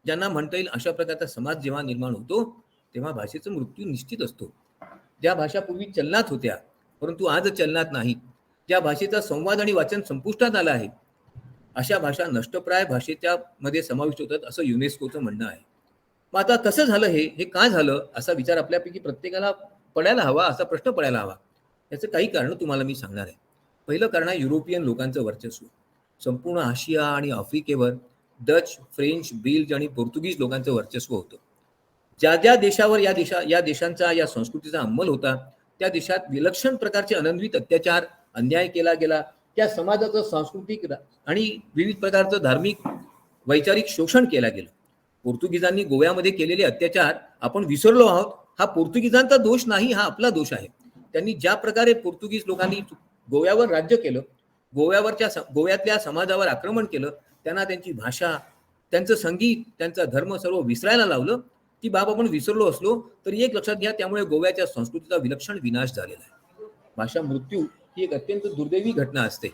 ज्यांना म्हणता येईल अशा प्रकारचा समाज जेव्हा निर्माण होतो तेव्हा भाषेचा मृत्यू निश्चित असतो. ज्या भाषा पूर्वी चलनात होत्या परंतु आज चलनात नाहीत, ज्या भाषेचा संवाद आणि वाचन संपुष्टात आला आहे, अशा भाषा नष्टप्राय भाषेच्या मध्ये समाविष्ट होतात असं युनेस्कोचं म्हणणं आहे. मग आता कसं झालं, हे का झालं असा विचार आपल्यापैकी प्रत्येकाला पडायला हवा, असा प्रश्न पडायला हवा. याचं काही कारण तुम्हाला मी सांगणार आहे. पहिलं कारण आहे युरोपियन लोकांचं वर्चस्व. संपूर्ण आशिया आणि आफ्रिकेवर डच, फ्रेंच, बेल्ज आणि पोर्तुगीज लोकांचं वर्चस्व होतं. ज्या ज्या देशावर या देशांचा, या संस्कृतीचा अंमल होता त्या देशात विलक्षण प्रकारचे अनन्वित अत्याचार, अन्याय केला गेला. त्या समाजाचं सांस्कृतिक आणि विविध प्रकारचं धार्मिक, वैचारिक शोषण केलं गेलं. पोर्तुगीजांनी गोव्यामध्ये केलेले अत्याचार आपण विसरलो आहोत. हा पोर्तुगीजांचा दोष नाही, हा आपला दोष आहे. त्यांनी ज्या प्रकारे पोर्तुगीज लोकांनी गोव्यावर राज्य केलं, गोव्यातल्या समाजावर आक्रमण केलं, त्यांना त्यांची भाषा, त्यांचं संगीत, त्यांचा धर्म सर्व विसरायला लावलं. ती बाब आपण विसरलो असलो तरी एक लक्षात घ्या, त्यामुळे गोव्याच्या संस्कृतीचा विलक्षण विनाश झालेला आहे. भाषा मृत्यू ही एक अत्यंत दुर्दैवी घटना असते.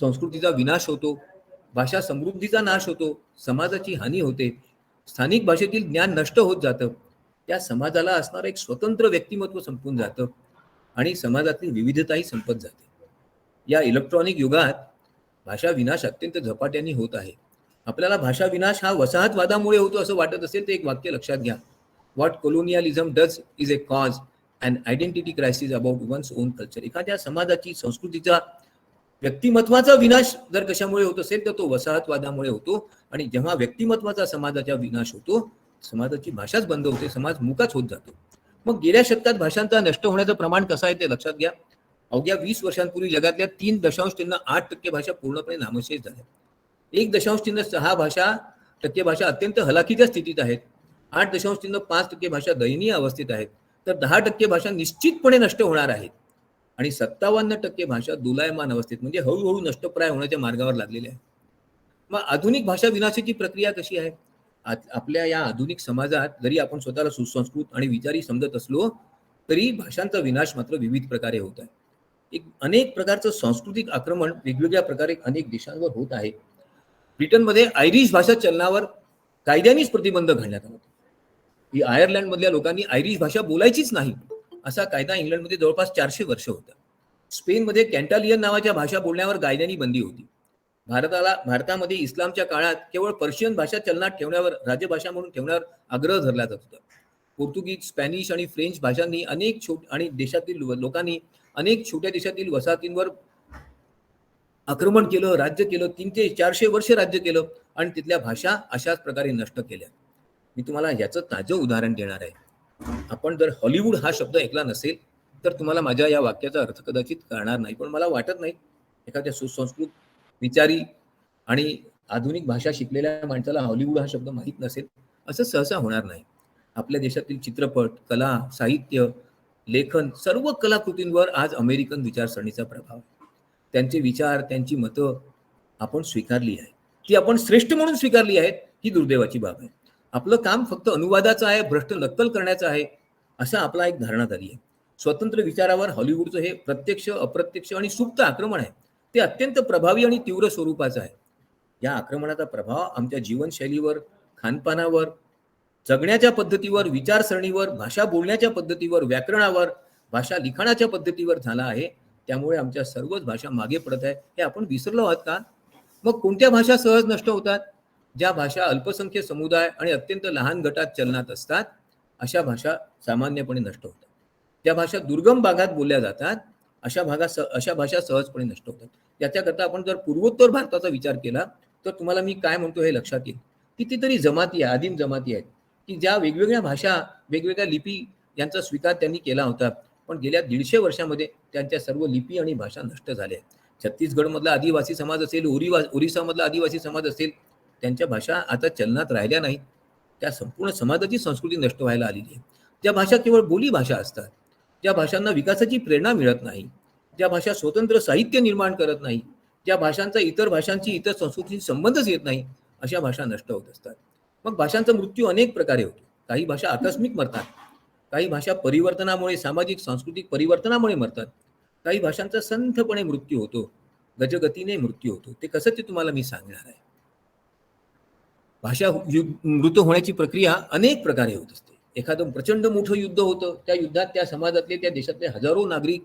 संस्कृतीचा विनाश होतो, भाषा समृद्धीचा नाश होतो, समाजाची हानी होते, स्थानिक भाषेतील ज्ञान नष्ट होत जातं, त्या समाजाला असणारं एक स्वतंत्र व्यक्तिमत्व संपून जातं आणि समाजातील विविधताही संपत जाते. या इलेक्ट्रॉनिक युगात भाषा विनाश अत्यंत झपाट्याने होत आहे. आपल्याला भाषा विनाश हा वसाहतवादामुळे होतो असं वाटत असेल तर एक वाक्य लक्षात घ्या. What colonialism does is a cause and identity crisis about one's own culture. एखाद्या समाजाची, संस्कृतीचा, व्यक्तिमत्वाचा विनाश जर कशामुळे होत असेल तर तो वसाहतवादामुळे होतो. आणि जेव्हा व्यक्तिमत्वाचा, समाजाचा विनाश होतो, समाजाची भाषाच बंद होते, समाज मुकाच होत जातो. मग गेल्या शतकात भाषांचा नष्ट होण्याचं प्रमाण कसं आहे ते लक्षात घ्या. अवघ्या 20 वर्षांपूर्वी जगातल्या 3.8% भाषा पूर्णपणे नामशेष झाल्या. 1.6 भाषा टक्के भाषा अत्यंत हलाखीच्या स्थितीत आहेत, 8.5% भाषा दयनीय अवस्थेत आहेत, तर 10% भाषा निश्चितपणे नष्ट होणार आहेत आणि 57% भाषा दोलायमान अवस्थेत म्हणजे हळूहळू नष्टप्राय होण्याच्या मार्गावर लागलेल्या आहेत. मग आधुनिक भाषा विनाशाची प्रक्रिया कशी आहे? आपल्या या आधुनिक समाजात जरी आपण स्वतःला सुसंस्कृत आणि विचारी समजत असलो तरी भाषांचा विनाश मात्र विविध प्रकारे होत आहे. एक अनेक प्रकारचं सांस्कृतिक आक्रमण वेगवेगळ्या प्रकारे अनेक देशांवर होत आहे. ब्रिटनमध्ये आयरिश भाषा चलनावर कायद्यानेच प्रतिबंध घालण्यात आला होता. ही आयर्लंडमधल्या लोकांनी आयरिश भाषा बोलायचीच नाही असा कायदा इंग्लंडमध्ये जवळपास 400 वर्ष होता. स्पेनमध्ये कॅन्टालियन नावाच्या भाषा बोलण्यावर कायद्याने बंदी होती. भारतामध्ये इस्लामच्या काळात केवळ पर्शियन भाषा चलनात ठेवण्यावर, राजभाषा म्हणून ठेवण्यावर आग्रह धरला जात होता. पोर्तुगीज, स्पॅनिश आणि फ्रेंच भाषांनी लोकांनी अनेक छोट्या देशातील वसाहतींवर आक्रमण केलं, राज्य केलं, 300 ते 400 वर्ष राज्य केलं आणि तिथल्या भाषा अशाच प्रकारे नष्ट केल्या. मी तुम्हाला याचं ताजं उदाहरण देणार आहे. आपण जर हॉलिवूड हा शब्द ऐकला नसेल तर तुम्हाला माझ्या या वाक्याचा अर्थ कदाचित कळणार नाही, पण मला वाटत नाही एखाद्या सुसंस्कृत, विचारी आणि आधुनिक भाषा शिकलेल्या माणसाला हॉलिवूड हा शब्द माहीत नसेल असं सहसा होणार नाही. आपल्या देशातील चित्रपट, कला, साहित्य, लेखन सर्व कलाकृतींवर आज अमेरिकन विचारसरणीचा प्रभाव आहे. त्यांचे विचार, त्यांची मतं आपण स्वीकारली आहेत, ती आपण श्रेष्ठ म्हणून स्वीकारली आहेत, ही दुर्दैवाची बाब आहे. आपलं काम फक्त अनुवादाचं आहे, भ्रष्ट नक्कल करण्याचं आहे असं आपला एक धारणा झाली आहे. स्वतंत्र विचारावर हॉलिवूडचं हे प्रत्यक्ष, अप्रत्यक्ष आणि सुप्त आक्रमण आहे. ते अत्यंत प्रभावी आणि तीव्र स्वरूपाचं आहे. या आक्रमणाचा प्रभाव आमच्या जीवनशैलीवर, खानपानावर, जगण्याच्या पद्धतीवर, विचारसरणीवर, भाषा बोलण्याच्या पद्धतीवर, व्याकरणावर, भाषा लिखाणाच्या पद्धतीवर झाला आहे. त्यामुळे आमच्या सर्वच भाषा मागे पडत आहे. हे आपण विसरलो आहात का? मग कोणत्या भाषा सहज नष्ट होतात? ज्या भाषा अल्पसंख्य समुदाय आणि अत्यंत लहान गटात चलनात असतात अशा भाषा सामान्यपणे नष्ट होतात. ज्या भाषा दुर्गम भागात बोलल्या जातात अशा भाषा सहजपणे नष्ट होतात. याच्याकरता आपण जर पूर्वोत्तर भारताचा विचार केला तर तुम्हाला मी काय म्हणतो हे लक्षात येईल. कितीतरी जमाती आहे, आदिम जमाती आहेत की ज्या वेगवेगळ्या भाषा, वेगवेगळ्या लिपी यांचा स्वीकार त्यांनी केला होता, पण गेल्या 150 वर्षामध्ये त्यांच्या सर्व लिपी आणि भाषा नष्ट झाल्या. छत्तीसगडमधला आदिवासी समाज असेल, ओरिसामधला आदिवासी समाज असेल, त्यांच्या भाषा आता चलनात राहिल्या नाहीत. त्या संपूर्ण समाजाची संस्कृती नष्ट व्हायला आलेली आहे. ज्या भाषा केवळ बोली भाषा असतात, ज्या भाषांना विकासाची प्रेरणा मिळत नाही, ज्या भाषा स्वतंत्र साहित्य निर्माण करत नाही, ज्या भाषांचा इतर भाषांची, इतर संस्कृतीशी संबंधच येत नाही, अशा भाषा नष्ट होत असतात. मग भाषांचा मृत्यू अनेक प्रकारे होतो. काही भाषा आकस्मिक मरतात, काही भाषा परिवर्तनामुळे, सामाजिक सांस्कृतिक परिवर्तनामुळे मरतात, काही भाषांचा संथपणे मृत्यू होतो, गजगतीने मृत्यू होतो. ते कसं ते तुम्हाला मी सांगणार आहे. भाषा मृत होण्याची प्रक्रिया अनेक प्रकारे होत असते. एखादं प्रचंड मोठं युद्ध होतं, त्या युद्धात त्या समाजातले, त्या देशातले हजारो नागरिक,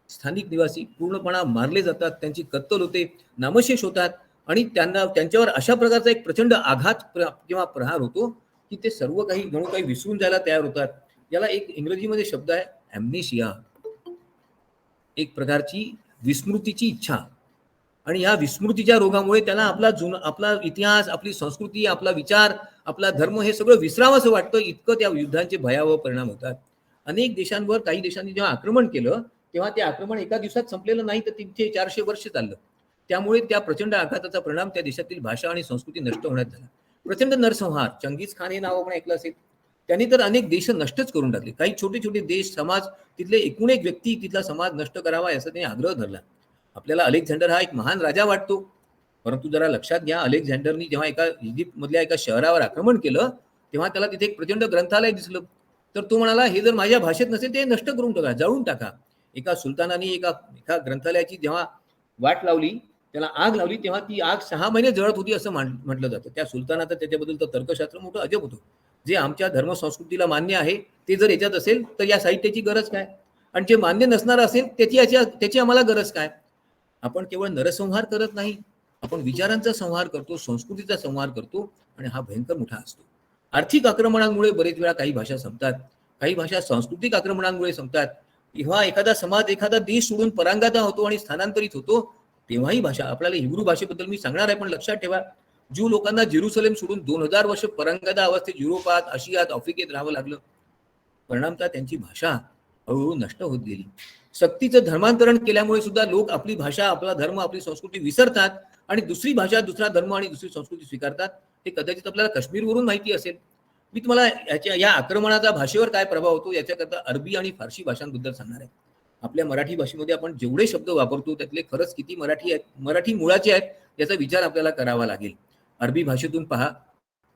स्थानिक निवासी पूर्णपणे मारले जातात, त्यांची कत्तल होते, नामशेष होतात आणि त्यांच्यावर अशा प्रकारचा एक प्रचंड आघात किंवा प्रहार होतो की ते सर्व काही जणू काही विसरून जायला तयार होतात. याला एक इंग्रजीमध्ये शब्द आहे ॲम्नेशिया, एक प्रकारची विस्मृतीची इच्छा. आणि या विस्मृतीच्या रोगामुळे त्याला आपला इतिहास, आपली संस्कृती, आपला विचार, आपला धर्म हे सगळं विसरावंसं वाटतं. इतकं त्या युद्धांचे भयावह परिणाम होतात. अनेक देशांवर काही देशांनी जेव्हा आक्रमण केलं तेव्हा ते आक्रमण एका दिवसात संपलेलं नाही, तर 300-400 वर्ष चाललं. त्यामुळे त्या प्रचंड आघाताचा परिणाम त्या देशातील भाषा आणि संस्कृती नष्ट होण्यात झाला. प्रचंड नरसंहार, चंगीज खान हे नाव आपण ऐकलं असेल. त्यांनी तर अनेक देश नष्टच करून टाकले. काही छोटे छोटे देश, समाज, तिथले एकूण एक व्यक्ती तिथला समाज नष्ट करावा याचा त्यांनी आग्रह धरला. आपल्याला अलेक्झांडर हा एक महान राजा वाटतो, परंतु जरा लक्षात घ्या, अलेक्झांडरनी जेव्हा इजिप्तमधल्या एका शहरावर आक्रमण केलं तेव्हा त्याला तिथे एक प्रचंड ग्रंथालय दिसलं. तर तो म्हणाला, हे जर माझ्या भाषेत नसेल ते नष्ट करून टाका, जाळून टाका. एका सुलतानाने एका ग्रंथालयाची जेव्हा वाट लावली, त्याला आग लावली, तेव्हा ती आग 6 महिने जळत होती असं म्हटलं जातं. त्या सुलतानाचं त्याच्याबद्दलचं तर्कशास्त्र मोठं अजब होतं. जे आमच्या धर्म संस्कृतीला मान्य आहे ते जर याच्यात असेल तर या साहित्याची गरज काय, आणि जे मान्य नसणार असेल त्याची आम्हाला गरज काय. आपण केवळ नरसंहार करत नाही, आपण विचारांचा संहार करतो, संस्कृतीचा संहार करतो, आणि हा भयंकर मोठा असतो. आर्थिक आक्रमणांमुळे बरेच वेळा काही भाषा संपतात, काही भाषा सांस्कृतिक आक्रमणांमुळे संपतात. जेव्हा एखादा समाज, एखादा देश सोडून परांगदा होतो आणि स्थानांतरित होतो तेव्हाही भाषा, आपल्याला हिब्रू भाषेबद्दल मी सांगणार आहे, पण लक्षात ठेवा, ज्यू लोकांना जेरुसलेम सोडून 2000 वर्ष परांगदा अवस्थेत युरोपात, आशियात, आफ्रिकेत राहावं लागलं. परिणामतः त्यांची भाषा हळूहळू नष्ट होत गेली. सक्तीचं धर्मांतरण केल्यामुळे सुद्धा लोक आपली भाषा, आपला धर्म, आपली संस्कृती विसरतात आणि दुसरी भाषा, दुसरा धर्म आणि दुसरी संस्कृती स्वीकारतात. हे कदाचित आपल्याला काश्मीरवरून माहिती असेल. मी तुम्हाला या आक्रमणाचा भाषेवर काय प्रभाव होतो याच्याकरता अरबी आणि फारसी भाषांबद्दल सांगणार आहे. आपल्या मराठी भाषेमध्ये आपण जेवढे शब्द वापरतो त्यातले खरंच किती मराठी आहेत, मराठी मुळाचे आहेत, याचा विचार आपल्याला करावा लागेल. अरबी भाषेतून पहा,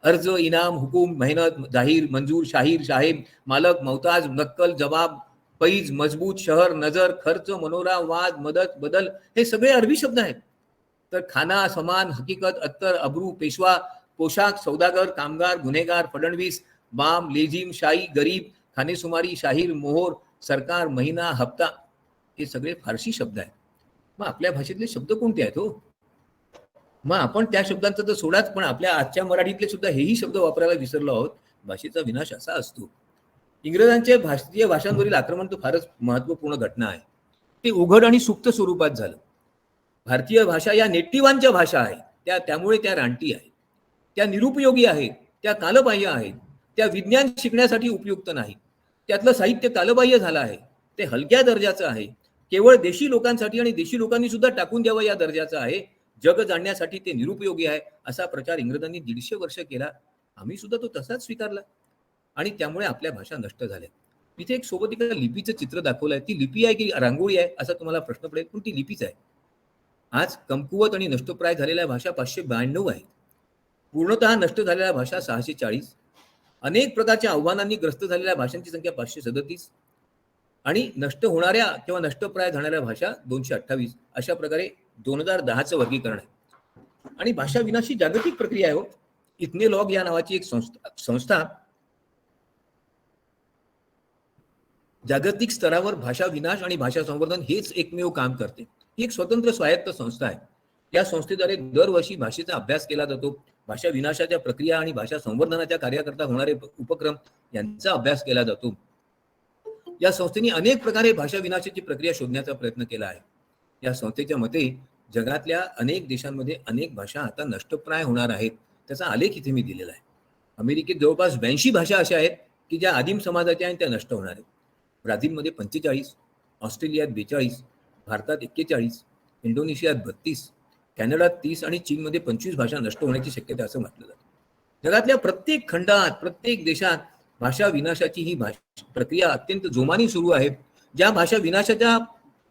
अर्ज, इनाम, हुकूम, मेहनत, जाहीर, मंजूर, शाहीर, साहेब, मालक, मोहताज, नक्कल, जवाब, पैज, मजबूत, शहर, नजर, खर्च, मनोरा, वाद, मदत, बदल हे सगळे अरबी शब्द आहेत. तर खाना, समान, हकीकत, अत्तर, अब्रू, पेशवा, पोशाख, सौदागर, कामगार, गुन्हेगार, फडणवीस, बाम, लेझिम, शाही, गरीब, खानेसुमारी, शाहीर, मोहोर, सरकार, महिना, हप्ता हे सगळे फारसी शब्द आहेत. मग आपल्या भाषेतले शब्द कोणते आहेत हो? मग आपण त्या शब्दांचा तर सोडाच, पण आपल्या आजच्या मराठीतले सुद्धा हेही शब्द वापरायला विसरलो आहोत. भाषेचा विनाश असा असतो. इंग्रजांचे भारतीय भाषांवरील आक्रमण तर फारच महत्वपूर्ण घटना आहे. ते उघड आणि सुप्त स्वरूपात झालं. भारतीय भाषा या नेटिवांच्या भाषा आहेत, त्यामुळे त्या रानटी आहेत, त्या निरुपयोगी आहेत, त्या कालबाह्य आहेत, त्या विज्ञान शिकण्यासाठी उपयुक्त नाही. त्यातलं साहित्य कालबाह्य झालं आहे, ते हलक्या दर्जाचं आहे, केवळ देशी लोकांसाठी आणि देशी लोकांनी सुद्धा टाकून द्यावं या दर्जाचं आहे, जग जाणण्यासाठी ते निरुपयोगी आहे, असा प्रचार इंग्रजांनी 150 वर्ष केला. आम्ही सुद्धा तो तसाच स्वीकारला आणि त्यामुळे आपल्या भाषा नष्ट झाल्या. इथे एक सोबत एका लिपीचं चित्र दाखवलंय. ती लिपी आहे की रांगोळी आहे असा तुम्हाला प्रश्न पडेल, पण ती लिपीच आहे. आज कमकुवत आणि नष्टप्राय झालेल्या भाषा 592 आहेत. पूर्णतः नष्ट झालेल्या भाषा 640, अनेक प्रकारच्या आव्हानांनी ग्रस्त झालेल्या भाषांची संख्या 537 आणि नष्ट होणाऱ्या किंवा नष्टप्राय झाणाऱ्या भाषा 228. अशा प्रकारे 2010चं वर्गीकरण आहे. आणि भाषा विनाश ही जागतिक प्रक्रिया आहे हो. इथनेलॉग या नावाची एक संस्था जागतिक स्तरावर भाषा विनाश आणि भाषा संवर्धन हेच एकमेव काम करते. ही एक स्वतंत्र स्वायत्त संस्था आहे. या संस्थेद्वारे दरवर्षी भाषेचा अभ्यास केला जातो. भाषा विनाशाच्या प्रक्रिया आणि भाषा संवर्धनाच्या कार्याकरता होणारे उपक्रम यांचा अभ्यास केला जातो. या संस्थेने अनेक प्रकारे भाषा विनाशाची प्रक्रिया शोधण्याचा प्रयत्न केला आहे. या संस्थेच्या मते जगातल्या अनेक देशांमध्ये अनेक भाषा आता नष्टप्राय होणार आहेत. त्याचा आलेख इथे मी दिलेला आहे. अमेरिकेत जवळपास 82 भाषा अशा आहेत की ज्या आदिम समाजाच्या आणि त्या नष्ट होणार आहेत. ब्राझीलमध्ये 45, ऑस्ट्रेलियात 42, भारतात 41, इंडोनेशियात 32, कॅनडात 30 आणि चीनमध्ये 25 भाषा नष्ट होण्याची शक्यता असं म्हटलं जातं. जगातल्या प्रत्येक खंडात, प्रत्येक देशात भाषा विनाशाची ही प्रक्रिया अत्यंत जोमाने सुरू आहे. ज्या भाषा विनाशाच्या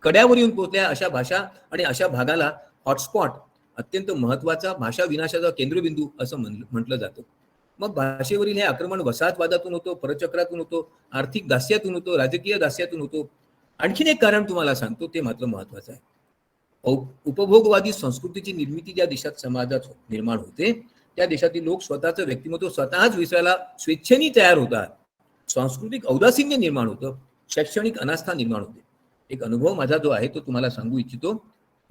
कड्यावर येऊन पोहोचल्या अशा भाषा आणि अशा भागाला हॉटस्पॉट, अत्यंत महत्वाचा भाषा विनाशाचा केंद्रबिंदू असं म्हटलं जातं. मग भाषेवरील हे आक्रमण वसाहतवादातून होतो, परचक्रातून होतो, आर्थिक दास्यातून होतो, राजकीय दास्यातून होतो. आणखीन एक कारण तुम्हाला सांगतो, ते मात्र महत्वाचं आहे. उपभोगवादी संस्कृतीची निर्मिती ज्या देशात समाजात निर्माण होते त्या देशातील लोक स्वतःचं व्यक्तिमत्व स्वतःच विसरायला स्वेच्छेने तयार होतात. सांस्कृतिक औदासीन्य निर्माण होतं, शैक्षणिक अनास्था निर्माण होते. एक अनुभव माझा जो आहे तो तुम्हाला सांगू इच्छितो.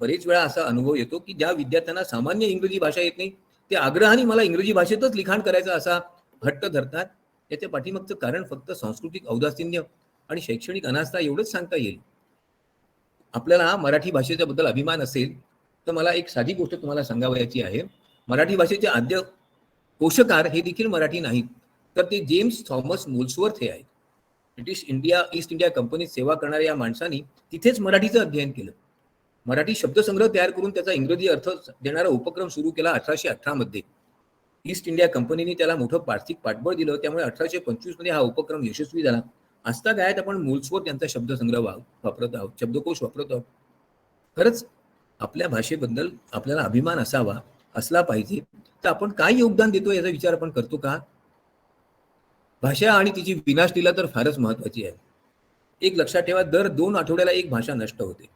बरेच वेळा असा अनुभव येतो की ज्या विद्यार्थ्यांना सामान्य इंग्रजी भाषा येत नाही ते आग्रहाने मला इंग्रजी भाषेतच लिखाण करायचं असा हट्ट धरतात. याच्या पाठीमागचं कारण फक्त सांस्कृतिक औदासीन्य आणि शैक्षणिक अनास्था एवढंच सांगता येईल. आपल्याला मराठी भाषेच्या बद्दल अभिमान असेल तर मला एक साधी गोष्ट तुम्हाला सांगावयाची आहे. मराठी भाषेचे आद्य कोशकार हे देखील मराठी नाहीत, तर ते जेम्स थॉमस मोल्सवर्थ हे आहेत. ब्रिटिश ईस्ट इंडिया कंपनीत सेवा करणाऱ्या या माणसांनी तिथेच मराठीचं अध्ययन केलं. मराठी शब्दसंग्रह तयार करून त्याचा इंग्रजी अर्थ देणारा उपक्रम सुरू केला 1818 मध्ये. ईस्ट इंडिया कंपनीने त्याला मोठं आर्थिक पाठबळ दिलं, त्यामुळे 1825 मध्ये हा उपक्रम यशस्वी झाला. आजता गायत आपण मोल्सवर्थ यांचा शब्दसंग्रह वापरत आहोत, शब्दकोश वापरत आहोत. खरंच आपल्या भाषेबद्दल आपल्याला अभिमान असला पाहिजे. तर आपण काय योगदान देतो याचा विचार आपण करतो का? भाषा आणि तिची विनाश दिला तर फारच महत्वाची आहे. एक लक्षात ठेवा, दर 2 आठवड्याला एक भाषा नष्ट होते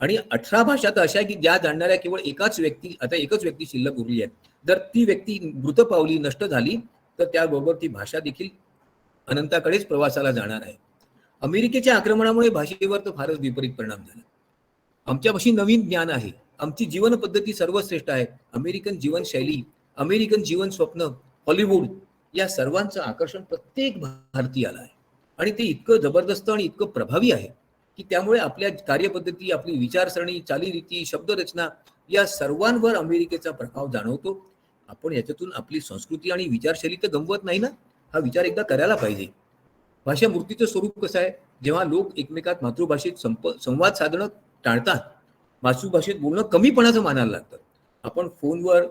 आणि 18 भाषा तर अशा की ज्या जाणणाऱ्या केवळ एकच व्यक्ती शिल्लक उरली आहे. जर ती व्यक्ती मृत पावली, नष्ट झाली तर त्याबरोबर ती भाषा देखील अनंताकडेच प्रवासाला जाणार आहे. अमेरिकेच्या आक्रमणामुळे भाषेवर तर फारच विपरीत परिणाम झाला. आमच्यापाशी नवीन ज्ञान आहे, आमची जीवन पद्धती सर्वश्रेष्ठ आहे. अमेरिकन जीवनशैली, अमेरिकन जीवन स्वप्न, हॉलिवूड या सर्वांचं आकर्षण प्रत्येक भारतीयाला आहे आणि ते इतकं जबरदस्त आणि इतकं प्रभावी आहे की त्यामुळे आपल्या कार्यपद्धती, आपली विचारसरणी, चालीरीती, शब्दरचना या सर्वांवर अमेरिकेचा प्रभाव जाणवतो. आपण याच्यातून आपली संस्कृती आणि विचारशैली तर गमवत नाही ना, हा विचार एकदा करायला पाहिजे. भाषा मूर्तीचं स्वरूप कसं आहे? जेव्हा लोक एकमेकात मातृभाषेत संवाद साधणं टाळतात, मातृभाषेत बोलणं कमीपणाचं मानायला लागतं. आपण फोनवर,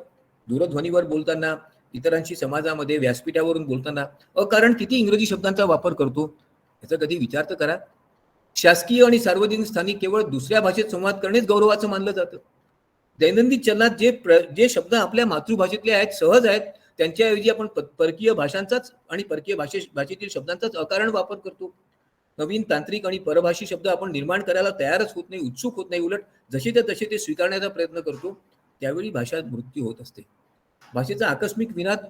दूरध्वनीवर बोलताना इतरांशी समाजामध्ये व्यासपीठावरून बोलताना अकारण किती इंग्रजी शब्दांचा वापर करतो याचा कधी विचार तर करा. शासकीय आणि सार्वजनिक स्थानी केवळ दुसऱ्या भाषेत संवाद करणेच गौरवाचं मानलं जातं. दैनंदिन चलनात जे शब्द आपल्या मातृभाषेतले आहेत, सहज आहेत, त्यांच्याऐवजी आपण परकीय भाषांचाच आणि परकीय भाषेतील शब्दांचाच अकारण वापर करतो. नवीन तांत्रिक आणि परभाषी शब्द आपण निर्माण करायला तयारच होत नाही, उत्सुक होत नाही. उलट जसे तसे ते स्वीकारण्याचा प्रयत्न करतो. त्यावेळी भाषा मृत्यू होत असते. भाषेचा आकस्मिक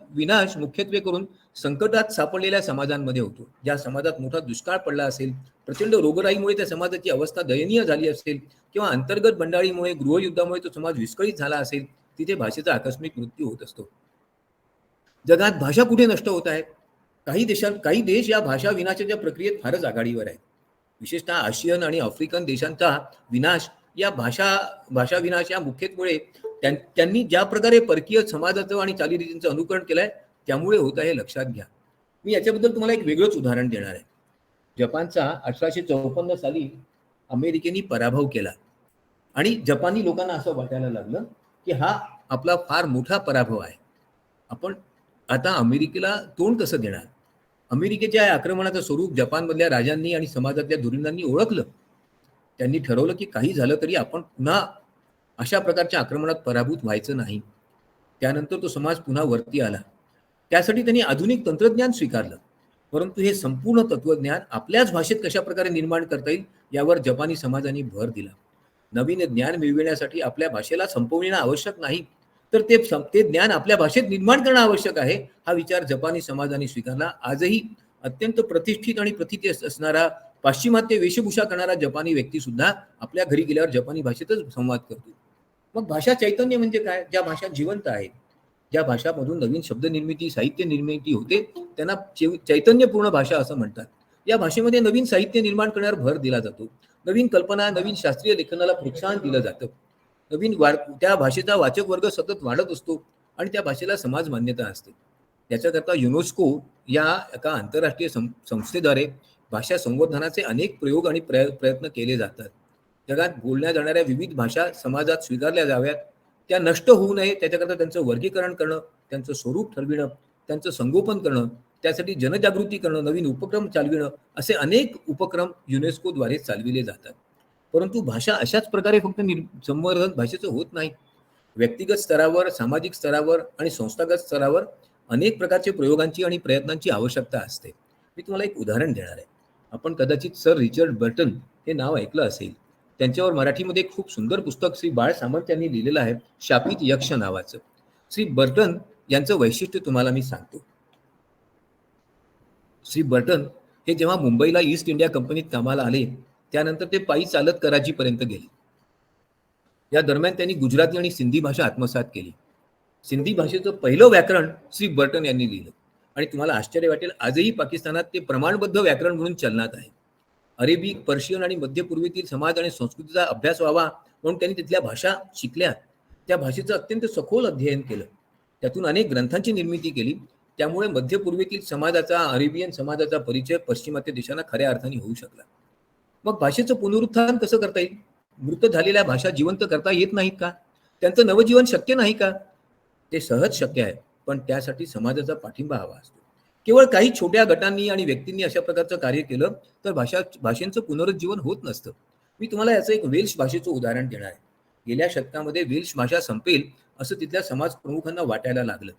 विनाश मुख्यत्वे करून संकटात सापडलेल्या समाजांमध्ये होतो. ज्या समाजात मोठा दुष्काळ पडला असेल, प्रचंड रोगराईमुळे त्या समाजाची अवस्था दयनीय झाली असेल, किंवा अंतर्गत बंडाळीमुळे, गृहयुद्धामुळे तो समाज विस्कळीत झाला असेल, तिथे भाषेचा आकस्मिक मृत्यू होत असतो. जगात भाषा कुठे नष्ट होत आहेत? काही देश या भाषा विनाशाच्या प्रक्रियेत फारच आघाडीवर आहेत. विशेषतः आशियन आणि आफ्रिकन देशांचा विनाश या भाषा विनाश या मुख्यत्वे त्यांनी ज्या प्रकारे परकीय समाजाचं आणि चालीरीतींचं अनुकरण केलंय त्यामुळे होत आहे, लक्षात घ्या. मी याच्याबद्दल तुम्हाला एक वेगळंच उदाहरण देणार आहे. जपानचा 1854 साली अमेरिकेने पराभव केला आणि जपानी लोकांना असं वाटायला लागलं की हा आपला फार मोठा पराभव आहे. आपण आता अमेरिकेला तोंड कसं देणार? अमेरिकेच्या या आक्रमणाचं स्वरूप जपानमधल्या राजांनी आणि समाजातल्या धुरीणांनी ओळखलं. त्यांनी ठरवलं की काही झालं तरी आपण पुन्हा अशा प्रकारच्या आक्रमणात पराभूत व्हायचं नाही. त्यानंतर तो समाज पुन्हा वरती आला. त्यासाठी त्यांनी आधुनिक तंत्रज्ञान स्वीकारलं. परंतु हे संपूर्ण तत्वज्ञान आपल्याच भाषेत कशा प्रकारे निर्माण करता येईल यावर जपानी समाजाने भर दिला. नवीन ज्ञान मिळविण्यासाठी आपल्या भाषेला संपविणं आवश्यक नाही, तर ते ज्ञान आपल्या भाषेत निर्माण करणं आवश्यक आहे, हा विचार जपानी समाजाने स्वीकारला. आजही अत्यंत प्रतिष्ठित आणि प्रथित असणारा पाश्चिमात्य वेशभूषा करणारा जपानी व्यक्ती सुद्धा आपल्या घरी गेल्यावर जपानी भाषेतच संवाद करतो. मग भाषा चैतन्य म्हणजे काय? ज्या भाषा जिवंत आहेत, ज्या भाषामधून नवीन शब्द निर्मिती, साहित्य निर्मिती होते, त्यांना चैतन्यपूर्ण भाषा असं म्हणतात. या भाषेमध्ये नवीन साहित्य निर्माण करण्यावर भर दिला जातो. नवीन कल्पना, नवीन शास्त्रीय लेखनाला प्रोत्साहन दिलं जातं. त्या भाषेचा वाचक वर्ग सतत वाढत असतो आणि त्या भाषेला समाज मान्यता असते. त्याच्याकरता युनेस्को या एका आंतरराष्ट्रीय संस्थेद्वारे भाषा संवर्धनाचे अनेक प्रयोग आणि प्रयत्न केले जातात. जगात बोलल्या जाणाऱ्या विविध भाषा समाजात स्वीकारल्या जाव्यात, त्या नष्ट होऊ नये त्याच्याकरता त्यांचं वर्गीकरण करणं, त्यांचं स्वरूप ठरविणं, त्यांचं संगोपन करणं, त्यासाठी जनजागृती करणं, नवीन उपक्रम चालविणं, असे अनेक उपक्रम युनेस्कोद्वारे चालविले जातात. परंतु भाषा अशाच प्रकारे फक्त संवर्धन भाषेचं होत नाही. व्यक्तिगत स्तरावर, सामाजिक स्तरावर आणि संस्थागत स्तरावर अनेक प्रकारचे प्रयोगांची आणि प्रयत्नांची आवश्यकता असते. मी तुम्हाला एक उदाहरण देणार आहे. आपण कदाचित सर रिचर्ड बर्टन हे नाव ऐकलं असेल. त्यांच्यावर मराठीमध्ये एक खूप सुंदर पुस्तक श्री बाळ सामंत यांनी लिहिलेलं आहे, शापित यक्ष नावाचं. श्री बर्टन यांचं वैशिष्ट्य तुम्हाला मी सांगतो. श्री बर्टन हे जेव्हा मुंबईला ईस्ट इंडिया कंपनीत कामाला आले, त्यानंतर ते पायी चालत कराचीपर्यंत गेले. या दरम्यान त्यांनी गुजराती आणि सिंधी भाषा आत्मसात केली. सिंधी भाषेचं पहिलं व्याकरण श्री बर्टन यांनी लिहिलं आणि तुम्हाला आश्चर्य वाटेल, आजही पाकिस्तानात ते प्रमाणबद्ध व्याकरण म्हणून चलनात आहे. अरेबिक, पर्शियन आणि मध्य पूर्वेतील समाज आणि संस्कृतीचा अभ्यास व्हावा म्हणून त्यांनी तिथल्या भाषा शिकल्या. त्या भाषेचं अत्यंत सखोल अध्ययन केलं. त्यातून अनेक ग्रंथांची निर्मिती केली. त्यामुळे मध्य पूर्वेतील समाजाचा, अरेबियन समाजाचा परिचय पश्चिमात्य देशांना खऱ्या अर्थाने होऊ शकला. मग भाषेचं पुनरुत्थान कसं करता येईल? मृत झालेल्या भाषा जिवंत करता येत नाहीत का? त्यांचं नवजीवन शक्य नाही का? ते सहज शक्य आहे, पण त्यासाठी समाजाचा पाठिंबा हवा असतो. केवळ काही छोट्या गटांनी आणि व्यक्तींनी अशा प्रकारचं कार्य केलं तर भाषांचं पुनरुज्जीवन होत नसतं. मी तुम्हाला याचं एक वेल्श भाषेचं उदाहरण देणार आहे. गेल्या शतकामध्ये वेल्श भाषा संपेल असं तिथल्या समाज प्रमुखांना वाटायला लागलं.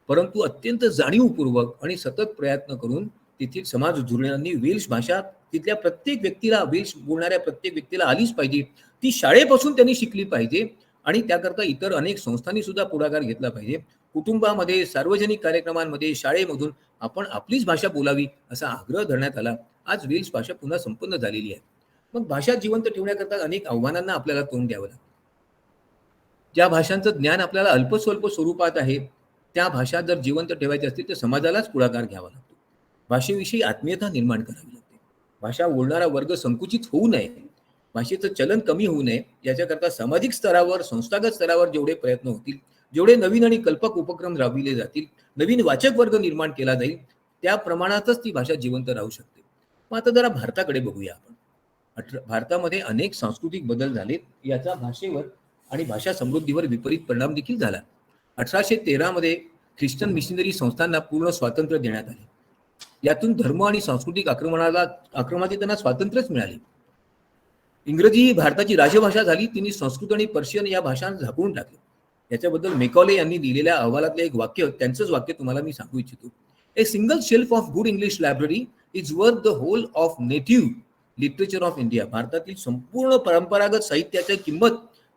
परंतु अत्यंत जाणीवपूर्वक आणि सतत प्रयत्न करून तेथील समाज धुरीणांनी वेल्श भाषा तिथल्या प्रत्येक व्यक्तीला, वेल्श बोलणाऱ्या प्रत्येक व्यक्तीला आलीच पाहिजे, ती शाळेपासून त्यांनी शिकली पाहिजे आणि त्याकरता इतर अनेक संस्थांनी सुद्धा पुढाकार घेतला पाहिजे. कुटुंबामध्ये, सार्वजनिक कार्यक्रमांमध्ये, शाळेमधून आपण आपलीच भाषा बोलावी असा आग्रह धरण्यात आला. आज वेल्श भाषा पुन्हा संपन्न झालेली आहे. मग भाषा जिवंत ठेवण्याकरता अनेक आव्हानांना आपल्याला तोंड द्यावं लागतं. ज्या भाषांचं ज्ञान आपल्याला अल्पस्वल्प स्वरूपात आहे, त्या भाषा जर जिवंत ठेवायच्या असतील तर समाजालाच पुढाकार घ्यावा लागतो. भाषेविषयी आत्मीयता निर्माण करावी लागते. भाषा बोलणारा वर्ग संकुचित होऊ नये, भाषेचं चलन कमी होऊ नये, याच्याकरता सामाजिक स्तरावर, संस्थागत स्तरावर जेवढे प्रयत्न होतील, जेवढे नवीन आणि कल्पक उपक्रम राबविले जातील, नवीन वाचक वर्ग निर्माण केला जाईल, त्या प्रमाणातच ती भाषा जिवंत राहू शकते. मग आता जरा भारताकडे बघूया आपण. भारतामध्ये अनेक सांस्कृतिक बदल झालेत. याचा भाषेवर आणि भाषा समृद्धीवर विपरीत परिणाम देखील झाला. 1813 मध्ये ख्रिश्चन मिशनरी संस्थांना पूर्ण स्वातंत्र्य देण्यात आले. यातून धर्म आणि सांस्कृतिक आक्रमणाचे त्यांना स्वातंत्र्यच मिळाले. इंग्रजी ही भारताची राजभाषा झाली. तिने संस्कृत आणि पर्शियन या भाषांना झाकून टाकले. याच्याबद्दल मेकॉले यांनी लिहिलेल्या अहवालातले एक वाक्य, त्यांचंच वाक्य तुम्हाला मी सांगू इच्छितो. A single shelf of good English library is worth the whole of native literature of India. भारतातील संपूर्ण परंपरागत साहित्याची किंमत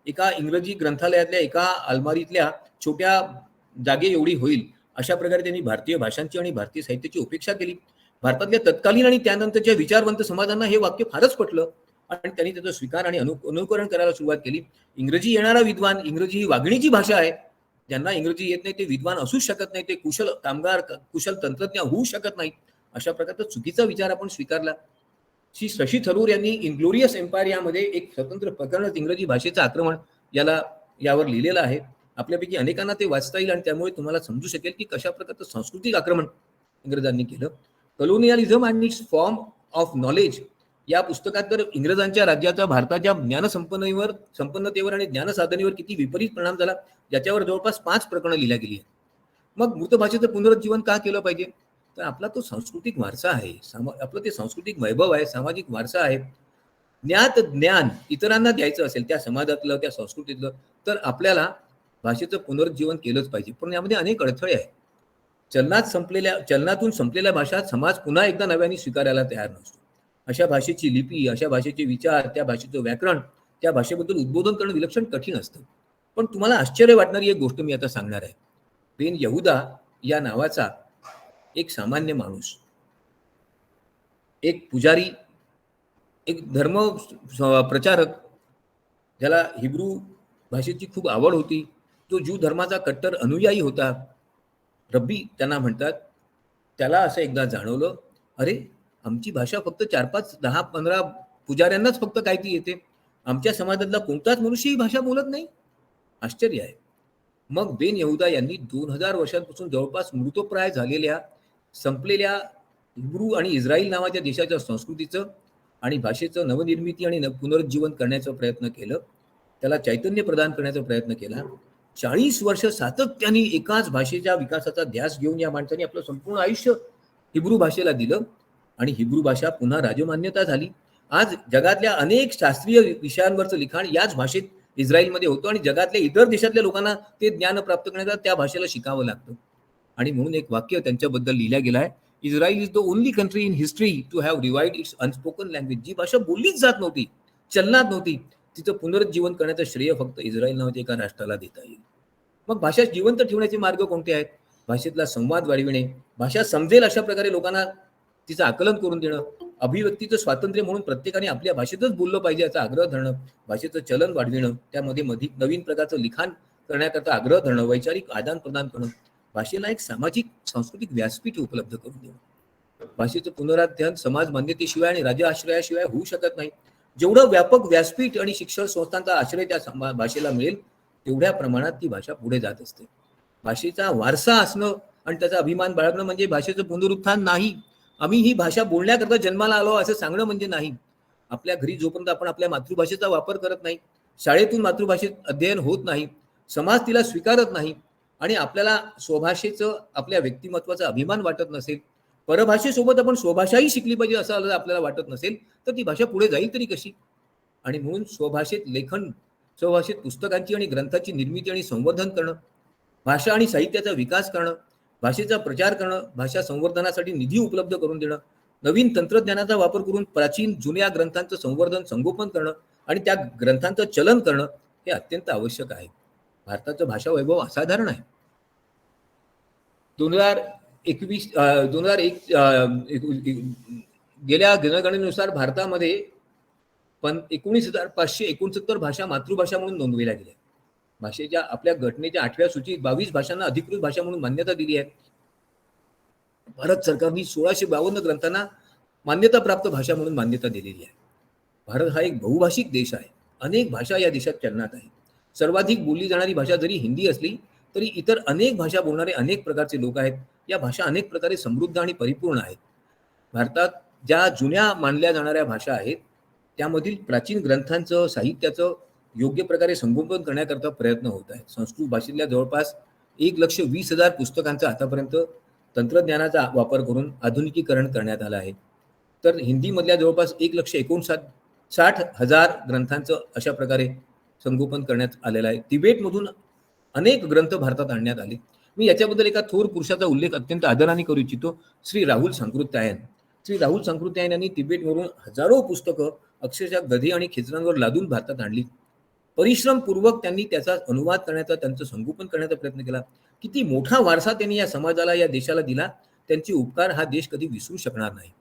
एका इंग्रजी ग्रंथालयातल्या एका अलमारीतल्या छोट्या जागे एवढी होईल. अशा प्रकारे त्यांनी भारतीय भाषांची आणि भारतीय साहित्याची उपेक्षा केली. भारतातल्या तत्कालीन आणि त्यानंतरच्या विचारवंत समाजांना हे वाक्य फारच पटलं आणि त्यांनी त्याचा स्वीकार आणि अनुकरण करायला सुरुवात केली. इंग्रजी येणारा विद्वान, इंग्रजी ही वागणीची भाषा आहे. ज्यांना इंग्रजी येत नाही ते विद्वान असूच शकत नाही, ते कुशल कामगार, कुशल तंत्रज्ञ होऊ शकत नाहीत. अशा प्रकारचा चुकीचा विचार आपण स्वीकारला. श्री शशी थरूर यांनी इनग्लोरियस एम्पायर यामध्ये एक स्वतंत्र प्रकरणच इंग्रजी भाषेचं आक्रमण यावर लिहिलेलं आहे. आपल्यापैकी अनेकांना ते वाचता येईल आणि त्यामुळे तुम्हाला समजू शकेल की कशा प्रकारचं सांस्कृतिक आक्रमण इंग्रजांनी केलं. Colonialism and its form of knowledge या पुस्तकात तर इंग्रजांच्या राज्याचा भारताच्या संपन्नतेवर आणि ज्ञानसाधनेवर किती विपरीत परिणाम झाला, ज्याच्यावर जवळपास 5 प्रकरणं लिहिल्या गेली आहेत. मग मृत भाषेचं पुनरुज्जीवन का केलं पाहिजे? तर आपला तो सांस्कृतिक वारसा आहे, आपलं ते सांस्कृतिक वैभव आहे, सामाजिक वारसा आहे. ज्ञान इतरांना द्यायचं असेल त्या समाजातलं, त्या संस्कृतीतलं, तर आपल्याला भाषेचं पुनरुज्जीवन केलंच पाहिजे. पण यामध्ये अनेक अडथळे आहेत. चलनातून संपलेल्या भाषा समाज पुन्हा एकदा नव्याने स्वीकारायला तयार नसतो. अशा भाषेची लिपी, अशा भाषेचे विचार, त्या भाषेचं व्याकरण, त्या भाषेबद्दल उद्बोधन करणं विलक्षण कठीण असतं. पण तुम्हाला आश्चर्य वाटणारी एक गोष्ट मी आता सांगणार आहे. बेन यहुदा या नावाचा एक सामान्य माणूस, एक पुजारी, एक धर्म प्रचारक, ज्याला हिब्रू भाषेची खूप आवड होती, तो ज्यू धर्माचा कट्टर अनुयायी होता, रब्बी त्यांना म्हणतात, त्याला असं एकदा जाणवलं, अरे आमची भाषा फक्त 4-5, 10, 15 पुजाऱ्यांनाच फक्त काय ती येते, आमच्या समाजातला कोणताच मनुष्य ही भाषा बोलत नाही. आश्चर्य आहे. मग बेन यहुदा यांनी 2000 वर्षांपासून जवळपास मृतप्राय झालेल्या, संपलेल्या हिब्रू आणि इस्रायल नावाच्या देशाच्या संस्कृतीचं आणि भाषेचं नवनिर्मिती आणि पुनरुज्जीवन करण्याचा प्रयत्न केलं. त्याला चैतन्य प्रदान करण्याचा प्रयत्न केला. 40 वर्ष सातत्याने एकाच भाषेच्या विकासाचा ध्यास घेऊन या माणसाने आपलं संपूर्ण आयुष्य हिब्रू भाषेला दिलं आणि हिब्रू भाषा पुन्हा राजमान्यता झाली. आज जगातल्या अनेक शास्त्रीय विषयांवरचं लिखाण याच भाषेत इस्रायलमध्ये होतं आणि जगातल्या इतर देशातल्या लोकांना ते ज्ञान प्राप्त करण्याचा त्या भाषेला शिकावं लागतं. आणि म्हणून एक वाक्य त्यांच्याबद्दल लिहिलं गेलं आहे, Israel is the only country in history to have revived its unspoken language. जी भाषा बोललीच जात नव्हती, चलनात नव्हती, तिचं पुनरुज्जीवन करण्याचं श्रेय फक्त इस्रायल नावाच्या एका राष्ट्राला देता येईल. मग भाषा जिवंत ठेवण्याचे मार्ग कोणते आहेत? भाषेतला संवाद वाढविणे, भाषा समजेल अशा प्रकारे लोकांना तिचं आकलन करून देणं, अभिव्यक्तीचं स्वातंत्र्य म्हणून प्रत्येकाने आपल्या भाषेतच बोललं पाहिजे याचा आग्रह धरणं, भाषेचं चलन वाढविणं, त्यामध्ये नवीन प्रकारचं लिखाण करण्याकरता आग्रह धरणं, वैचारिक आदान प्रदान करणं, भाषेला एक सामाजिक सांस्कृतिक व्यासपीठ उपलब्ध करून देणं. भाषेचं पुनरुत्थान समाज मान्यतेशिवाय आणि राज्य आश्रयाशिवाय होऊ शकत नाही. जेवढं व्यापक व्यासपीठ आणि शिक्षण संस्थांचा आश्रय त्या भाषेला मिळेल तेवढ्या प्रमाणात ती भाषा पुढे जात असते. भाषेचा वारसा असणं आणि त्याचा अभिमान बाळगणं म्हणजे भाषेचं पुनरुत्थान नाही. आम्ही ही भाषा बोलण्याकरता जन्माला आलो असं सांगणं म्हणजे नाही. आपल्या घरी जोपर्यंत आपण आपल्या मातृभाषेचा वापर करत नाही, शाळेतून मातृभाषेत अध्ययन होत नाही, समाज तिला स्वीकारत नाही आणि आपल्याला स्वभाषेचं, आपल्या व्यक्तिमत्वाचा अभिमान वाटत नसेल, परभाषेसोबत आपण स्वभाषाही शिकली पाहिजे असं आपल्याला वाटत नसेल, तर ती भाषा पुढे जाईल तरी कशी? आणि म्हणून स्वभाषेत लेखन, स्वभाषेत पुस्तकांची आणि ग्रंथाची निर्मिती आणि संवर्धन करणं, भाषा आणि साहित्याचा विकास करणं, भाषेचा प्रचार करणं, भाषा संवर्धनासाठी निधी उपलब्ध करून देणं, नवीन तंत्रज्ञानाचा वापर करून प्राचीन जुन्या ग्रंथांचं संवर्धन, संगोपन करणं आणि त्या ग्रंथांचं चलन करणं हे अत्यंत आवश्यक आहे. भारताचं भाषा वैभव असाधारण आहे. 2001 गेल्या जनगणनेनुसार भारतामध्ये 19,569 भाषा मातृभाषा म्हणून नोंदवल्या गेल्या. भाषेच्या आपल्या घटनेच्या 8व्या सूचीत 22 भाषांना अधिकृत भाषा म्हणून मान्यता दिली आहे. भारत सरकारने 1652 ग्रंथांना मान्यता प्राप्त भाषा म्हणून मान्यता दिलेली आहे. भारत हा एक बहुभाषिक देश आहे. अनेक भाषा या देशात चलनात आहेत. सर्वाधिक बोलली जाणारी भाषा जरी हिंदी असली तरी इतर अनेक भाषा बोलणारे अनेक प्रकारचे लोक आहेत. या भाषा अनेक प्रकारे समृद्ध आणि परिपूर्ण आहेत. भारतात ज्या जुन्या मानल्या जाणाऱ्या भाषा आहेत त्यामधील प्राचीन ग्रंथांचं, साहित्याचं योग्य प्रकारे संगोपन करण्याकरता प्रयत्न होत आहेत. संस्कृत भाषेतल्या जवळपास 1,20,000 पुस्तकांचा आतापर्यंत तंत्रज्ञानाचा वापर करून आधुनिकीकरण करण्यात आलं आहे. तर हिंदीमधल्या जवळपास 1,59,60,000 ग्रंथांचं अशा प्रकारे संगोपन करण्यात आलेलं आहे. तिबेटमधून अनेक ग्रंथ भारतात आणण्यात आले. मी याच्याबद्दल एका थोर पुरुषाचा उल्लेख अत्यंत आदराने करू इच्छितो, श्री राहुल सांकृत्यायन. श्री राहुल सांकृत्यायन यांनी तिबेटवरून हजारो पुस्तकं अक्षरशः गधे आणि खेचरांवर लादून भारतात आणली. परिश्रमपूर्वक त्यांनी त्याचा अनुवाद करण्याचा, त्यांचं संगोपन करण्याचा प्रयत्न केला. किती मोठा वारसा त्यांनी या समाजाला, या देशाला दिला. त्यांचे उपकार हा देश कधी विसरू शकणार नाही.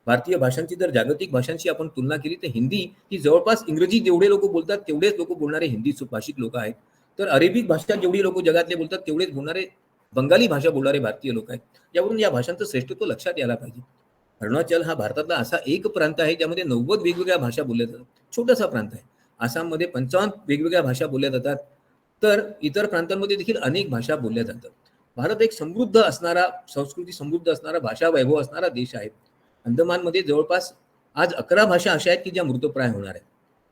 भारतीय भाषांची जर जागतिक भाषांशी आपण तुलना केली तर हिंदी ही जवळपास इंग्रजी जेवढे लोक बोलतात तेवढेच लोक बोलणारे हिंदी भाषिक लोक आहेत. तर अरेबिक भाषा जेवढी लोक जगातले बोलतात तेवढेच बोलणारे बंगाली भाषा बोलणारे भारतीय लोक आहेत. यावरून या भाषांचं श्रेष्ठत्व लक्षात यायला पाहिजे. अरुणाचल हा भारतातला असा एक प्रांत आहे ज्यामध्ये 90 वेगवेगळ्या भाषा बोलल्या जातात. छोटासा प्रांत आहे. आसाममध्ये 55 वेगवेगळ्या भाषा बोलल्या जातात. तर इतर प्रांतांमध्ये देखील अनेक भाषा बोलल्या जातात. भारत एक समृद्ध असणारा, संस्कृती समृद्ध असणारा, भाषा वैभव असणारा देश आहे. अंदमानमध्ये जवळपास आज 11 भाषा अशा आहेत की ज्या मृतप्राय होणार आहेत.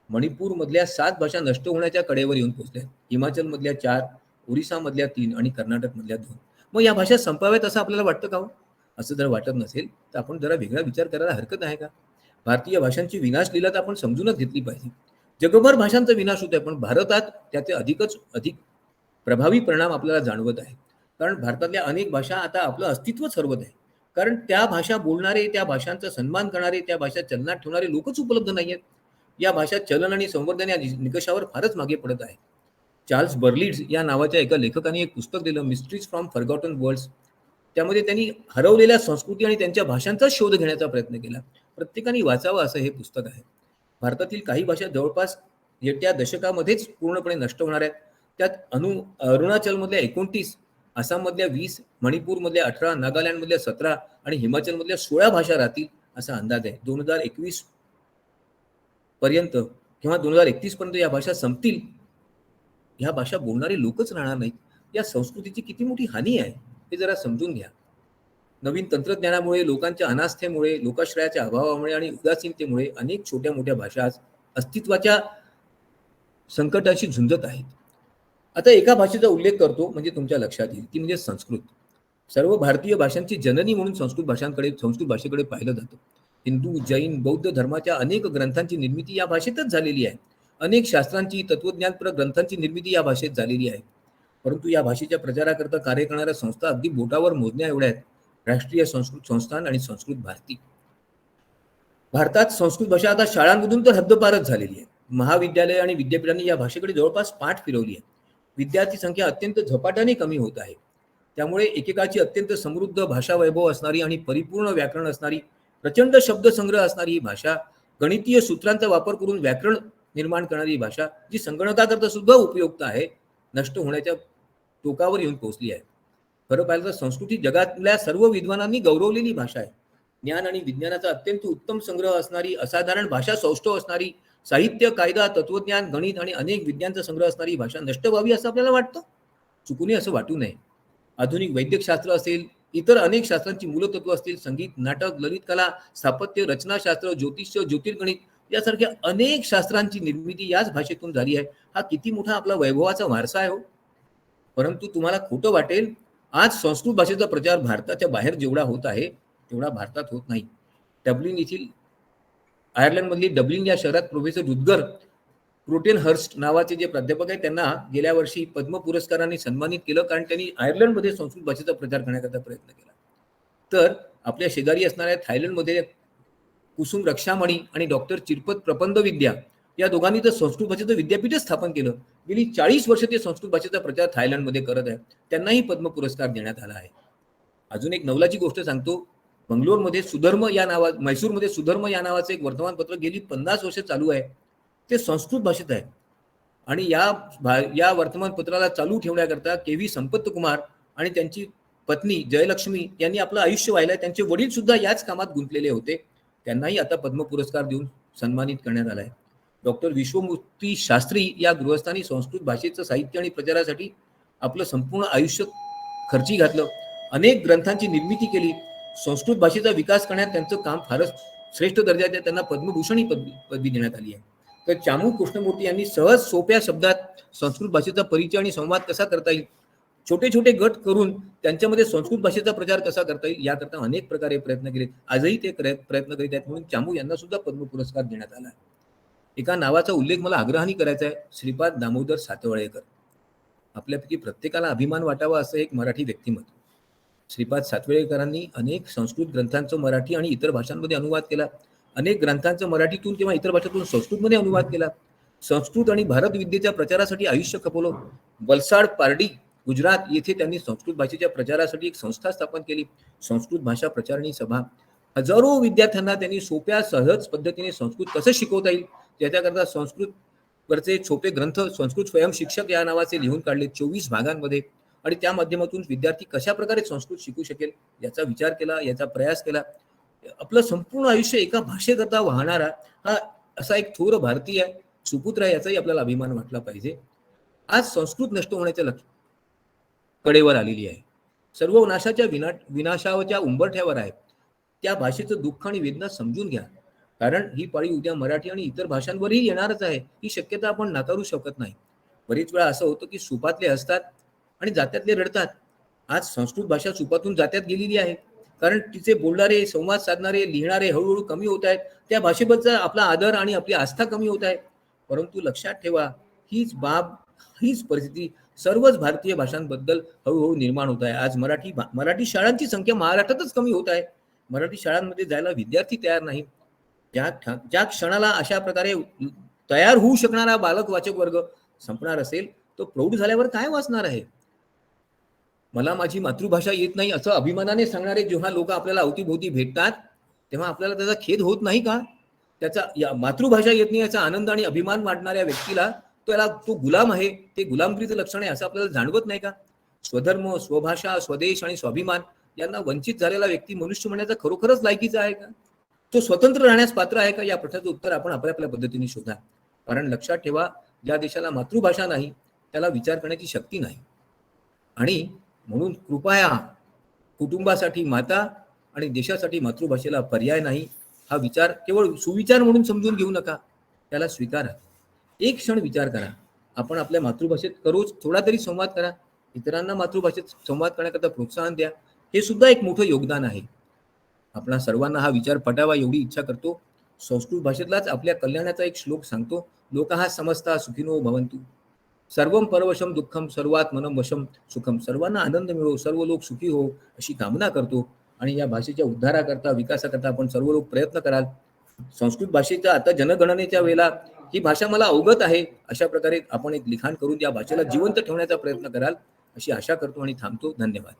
मणिपूरमधल्या 7 भाषा नष्ट होण्याच्या कडेवर येऊन पोहोचल्या. हिमाचलमधल्या 4, ओरिसामधल्या 3 आणि कर्नाटकमधल्या 2. मग या भाषा संपाव्यात असं आपल्याला वाटतं का? असं जर वाटत नसेल तर आपण जरा वेगळा विचार करायला हरकत आहे का? भारतीय भाषांची विनाश लीला तर आपण समजूनच घेतली पाहिजे. जगभर भाषांचा विनाश होत आहे, पण भारतात त्याचे अधिक प्रभावी परिणाम आपल्याला जाणवत आहे. कारण भारतातल्या अनेक भाषा आता आपलं अस्तित्वच हरवत आहे. कारण त्या भाषा बोलणारे, त्या भाषांचा सन्मान करणारे, त्या भाषा चलनात ठेवणारे लोकच उपलब्ध नाही आहेत. या भाषा चलन आणि संवर्धन या निकषावर फारच मागे पडत आहे. चार्ल्स बर्लिड्स या नावाच्या एका लेखकाने एक पुस्तक दिलं, मिस्ट्रीज फ्रॉम फॉरगॉटन वर्ल्ड्स. त्यामध्ये त्यांनी हरवलेल्या संस्कृती आणि त्यांच्या भाषांचा शोध घेण्याचा प्रयत्न केला. प्रत्येकाने वाचावं असं हे पुस्तक आहे. भारतातील काही भाषा जवळपास येत्या दशकामध्येच पूर्णपणे नष्ट होणार आहेत. त्यात अरुणाचलमधल्या 29, आसाममधल्या 20, मणिपूरमधल्या 18, नागालँडमधल्या 17 आणि हिमाचलमधल्या 16 भाषा राहतील असा अंदाज आहे. 2021 पर्यंत किंवा 2031 पर्यंत या भाषा संपतील. ह्या भाषा बोलणारे लोकच राहणार नाहीत. या संस्कृतीची किती मोठी हानी आहे हे जरा समजून घ्या. नवीन तंत्रज्ञानामुळे, लोकांच्या अनास्थेमुळे, लोकाश्रयाच्या अभावामुळे आणि उदासीनतेमुळे अनेक छोट्या मोठ्या भाषा अस्तित्वाच्या संकटाशी झुंजत आहेत. आता एका भाषेचा उल्लेख करतो म्हणजे तुमच्या लक्षात येईल, ती म्हणजे संस्कृत. सर्व भारतीय भाषांची जननी म्हणून संस्कृत भाषेकडे पाहिलं जातं. हिंदू, जैन, बौद्ध धर्माच्या अनेक ग्रंथांची निर्मिती या भाषेतच झालेली आहे. अनेक शास्त्रांची, तत्वज्ञानपर ग्रंथांची निर्मिती या भाषेत झालेली आहे. परंतु या भाषेच्या प्रचाराकरता कार्य करणाऱ्या संस्था अगदी बोटावर मोजण्या एवढ्या आहेत. राष्ट्रीय संस्कृत संस्थान आणि संस्कृत भारती. भारतात संस्कृत भाषा आता शाळांमधून तर हद्दपारच झालेली आहे. महाविद्यालय आणि विद्यापीठांनी या भाषेकडे जवळपास पाठ फिरवली आहे. विद्यार्थी संख्या अत्यंत झपाट्याने कमी होत आहे. त्यामुळे एकेकाळची अत्यंत समृद्ध भाषा वैभव असणारी आणि परिपूर्ण व्याकरण असणारी, प्रचंड शब्दसंग्रह असणारी ही भाषा, गणितीय सूत्रांचा वापर करून व्याकरण निर्माण करणारी भाषा, जी संगणकाकरता सुद्धा उपयुक्त आहे, नष्ट होण्याच्या टोकावर येऊन पोहोचली आहे. खरं पाहिलं तर संस्कृती जगातल्या सर्व विद्वानांनी गौरवलेली भाषा आहे. ज्ञान आणि विज्ञानाचा अत्यंत उत्तम संग्रह असणारी, असाधारण भाषा सौष्ठव असणारी, साहित्य, कायदा, तत्वज्ञान, गणित आणि अनेक विज्ञानचा संग्रह असणारी भाषा नष्ट व्हावी असं आपल्याला वाटतं? चुकूनही असं वाटू नये. आधुनिक वैद्यकशास्त्र असेल, इतर अनेक शास्त्रांची मूलतत्व असतील, संगीत, नाटक, ललित कला, स्थापत्य, रचनाशास्त्र, ज्योतिष्य, ज्योतिर्गणित यासारख्या अनेक शास्त्रांची निर्मिती याच भाषेतून झाली आहे. हा किती मोठा आपला वैभवाचा वारसा आहे हो. परंतु तुम्हाला खोटं वाटेल, आज संस्कृत भाषेचा प्रचार भारताच्या बाहेर जेवढा होत आहे तेवढा भारतात होत नाही. डब्लिन येथील, आयर्लंडमधली डब्लिन या शहरात प्रोफेसर रुद्गर क्रोटेनहर्स्ट नावाचे जे प्राध्यापक आहेत त्यांना गेल्या वर्षी पद्म पुरस्काराने सन्मानित केलं, कारण त्यांनी आयर्लंडमध्ये संस्कृत भाषेचा प्रचार करण्याकरता प्रयत्न केला. तर आपल्या शेजारी असणाऱ्या थायलंडमध्ये कुसुम रक्षामणी आणि डॉक्टर चिरपत प्रपंदविद्या या दोघांनी तर संस्कृत भाषेचं विद्यापीठच स्थापन केलं. गेली 40 वर्ष ते संस्कृत भाषेचा प्रचार थायलंडमध्ये करत आहे. त्यांनाही पद्म पुरस्कार देण्यात आला आहे. अजून एक नवलाची गोष्ट सांगतो. बंगलोरमध्ये मैसूरमध्ये सुधर्म या नावाचं एक वर्तमानपत्र गेली 50 वर्ष चालू आहे. ते संस्कृत भाषेत आहे. आणि या वर्तमानपत्राला चालू ठेवण्याकरता KV संपत कुमार आणि त्यांची पत्नी जयलक्ष्मी यांनी आपलं आयुष्य वाहिलंय. त्यांचे वडील सुद्धा याच कामात गुंतलेले होते. त्यांनाही आता पद्म पुरस्कार देऊन सन्मानित करण्यात आलाय. डॉक्टर विश्वमूर्ती शास्त्री या गृहस्थांनी संस्कृत भाषेचं साहित्य आणि प्रचारासाठी आपलं संपूर्ण आयुष्य खर्ची घातलं. अनेक ग्रंथांची निर्मिती केली. संस्कृत भाषेचा विकास करण्यात त्यांचं काम फारच श्रेष्ठ दर्जाचे आहे. त्यांना पद्मभूषण ही पदवी देण्यात आली आहे. तर चामू कृष्णमूर्ती यांनी सहज सोप्या शब्दात संस्कृत भाषेचा परिचय आणि संवाद कसा करता येईल, छोटे छोटे गट करून त्यांच्यामध्ये संस्कृत भाषेचा प्रचार कसा करता येईल याकरता अनेक प्रकारे प्रयत्न केले. आजही ते प्रयत्न करीत आहेत. म्हणून चामू यांना सुद्धा पद्म पुरस्कार देण्यात आला. एका नावाचा उल्लेख मला आग्रहाने करायचा आहे, श्रीपाद दामोदर सातवळेकर. आपल्यापैकी प्रत्येकाला अभिमान वाटावा असं एक मराठी व्यक्तिमत्व. श्रीपाद सातवळेकरांनी अनेक संस्कृत ग्रंथांचा मराठी आणि इतर भाषांमध्ये अनुवाद केला. अनेक ग्रंथांचा मराठीतून किंवा इतर भाषेतून संस्कृतमध्ये अनुवाद केला. संस्कृत आणि भारत विद्येच्या प्रचारासाठी आयुष्य खपवलं. वलसाड, पारडी, गुजरात येथे त्यांनी संस्कृत भाषेच्या प्रचारासाठी एक संस्था स्थापन केली, संस्कृत भाषा प्रचारणी सभा. हजारो विद्यार्थ्यांना त्यांनी सोप्या सहज पद्धतीने संस्कृत कसं शिकवता येईल त्याच्याकरता संस्कृत वरचे छोटे ग्रंथ संस्कृत स्वयं शिक्षक या नावाचे लिहून काढले 24 भागांमध्ये. आणि त्या माध्यमातून विद्यार्थी कशा प्रकारे संस्कृत शिकू शकेल याचा विचार केला, याचा प्रयास केला. आपलं संपूर्ण आयुष्य एका भाषेकरता वाहणारा हा असा एक थोर भारतीय सुपुत्र आहे, याचाही आपल्याला अभिमान वाटला पाहिजे. आज संस्कृत नष्ट होण्याच्या कडेवर आलेली आहे. सर्व नाशाच्या विनाशाच्या उंबरठ्यावर आहे. त्या भाषेचं दुःख आणि वेदना समजून घ्या, कारण ही पाळी उद्या मराठी आणि इतर भाषांवरही येणारच आहे. ही शक्यता आपण नाकारू शकत नाही. बरेच वेळा असं होतं की सुपातले असतात आणि जात्यातले रडतात. आज संस्कृत भाषा सुपातून जात्यात गेलेली आहे, कारण तिचे बोलणारे, संवाद साधणारे, लिहिणारे हळूहळू कमी होत आहेत. त्या भाषेबद्दल आपला आदर आणि आपली आस्था कमी होत आहे. परंतु लक्षात ठेवा, हीच परिस्थिती सर्वच भारतीय भाषांबद्दल हळूहळू निर्माण होत आहे. आज मराठी शाळांची संख्या महाराष्ट्रातच कमी होत आहे. मराठी शाळांमध्ये जायला विद्यार्थी तयार नाही. ज्या क्षणाला अशा प्रकारे तयार होऊ शकणारा बालक वाचक वर्ग संपणार असेल, तो प्रौढ झाल्यावर काय वाचणार आहे? मला माझी मातृभाषा येत नाही असं अभिमानाने सांगणारे जेव्हा लोक आपल्याला अवतीभोवती भेटतात, तेव्हा आपल्याला त्याचा खेद होत नाही का? त्याचा मातृभाषा येत नाही याचा आनंद आणि अभिमान वाटणाऱ्या व्यक्तीला तो गुलाम आहे, ते गुलामगिरीचं लक्षण आहे असं आपल्याला जाणवत नाही का? स्वधर्म, स्वभाषा, स्वदेश आणि स्वाभिमान यांना वंचित झालेला व्यक्ती मनुष्य म्हणण्याचा खरोखरच लायकीचा आहे का? तो स्वतंत्र राहण्यास पात्र आहे का? या प्रश्नाचं उत्तर आपण आपल्या पद्धतीने शोधा. कारण लक्षात ठेवा, ज्या देशाला मातृभाषा नाही त्याला विचार करण्याची शक्ती नाही. आणि म्हणून कृपया कुटुंबासाठी माता आणि देशासाठी मातृभाषेला पर्याय नाही हा विचार केवळ सुविचार म्हणून समजून घेऊ नका, त्याला स्वीकारा. एक क्षण विचार करा, आपण आपल्या मातृभाषेत रोज थोडा तरी संवाद करा. इतरांना मातृभाषेत संवाद करण्याकरता प्रोत्साहन द्या. हे सुद्धा एक मोठं योगदान आहे. आपणा सर्वांना हा विचार पटावा एवढी इच्छा करतो. संस्कृत भाषेतलाच आपल्या कल्याणाचा एक श्लोक सांगतो, लोकाः समस्ता सुखिनो भवन्तु, सर्वं परवशम दुःखम सर्वात्मनं वशम सुखम. सर्वांना आनंद मिळो, सर्व लोक सुखी हो अशी कामना करतो. आणि या भाषेच्या उद्धाराकरता, विकासाकरता आपण सर्व लोक प्रयत्न कराल. संस्कृत भाषेच्या आता जनगणनेच्या वेळेला ही भाषा मला अवगत आहे अशा प्रकारे आपण एक लिखाण करून या भाषेला जिवंत ठेवण्याचा प्रयत्न कराल अशी आशा करतो आणि थांबतो. धन्यवाद.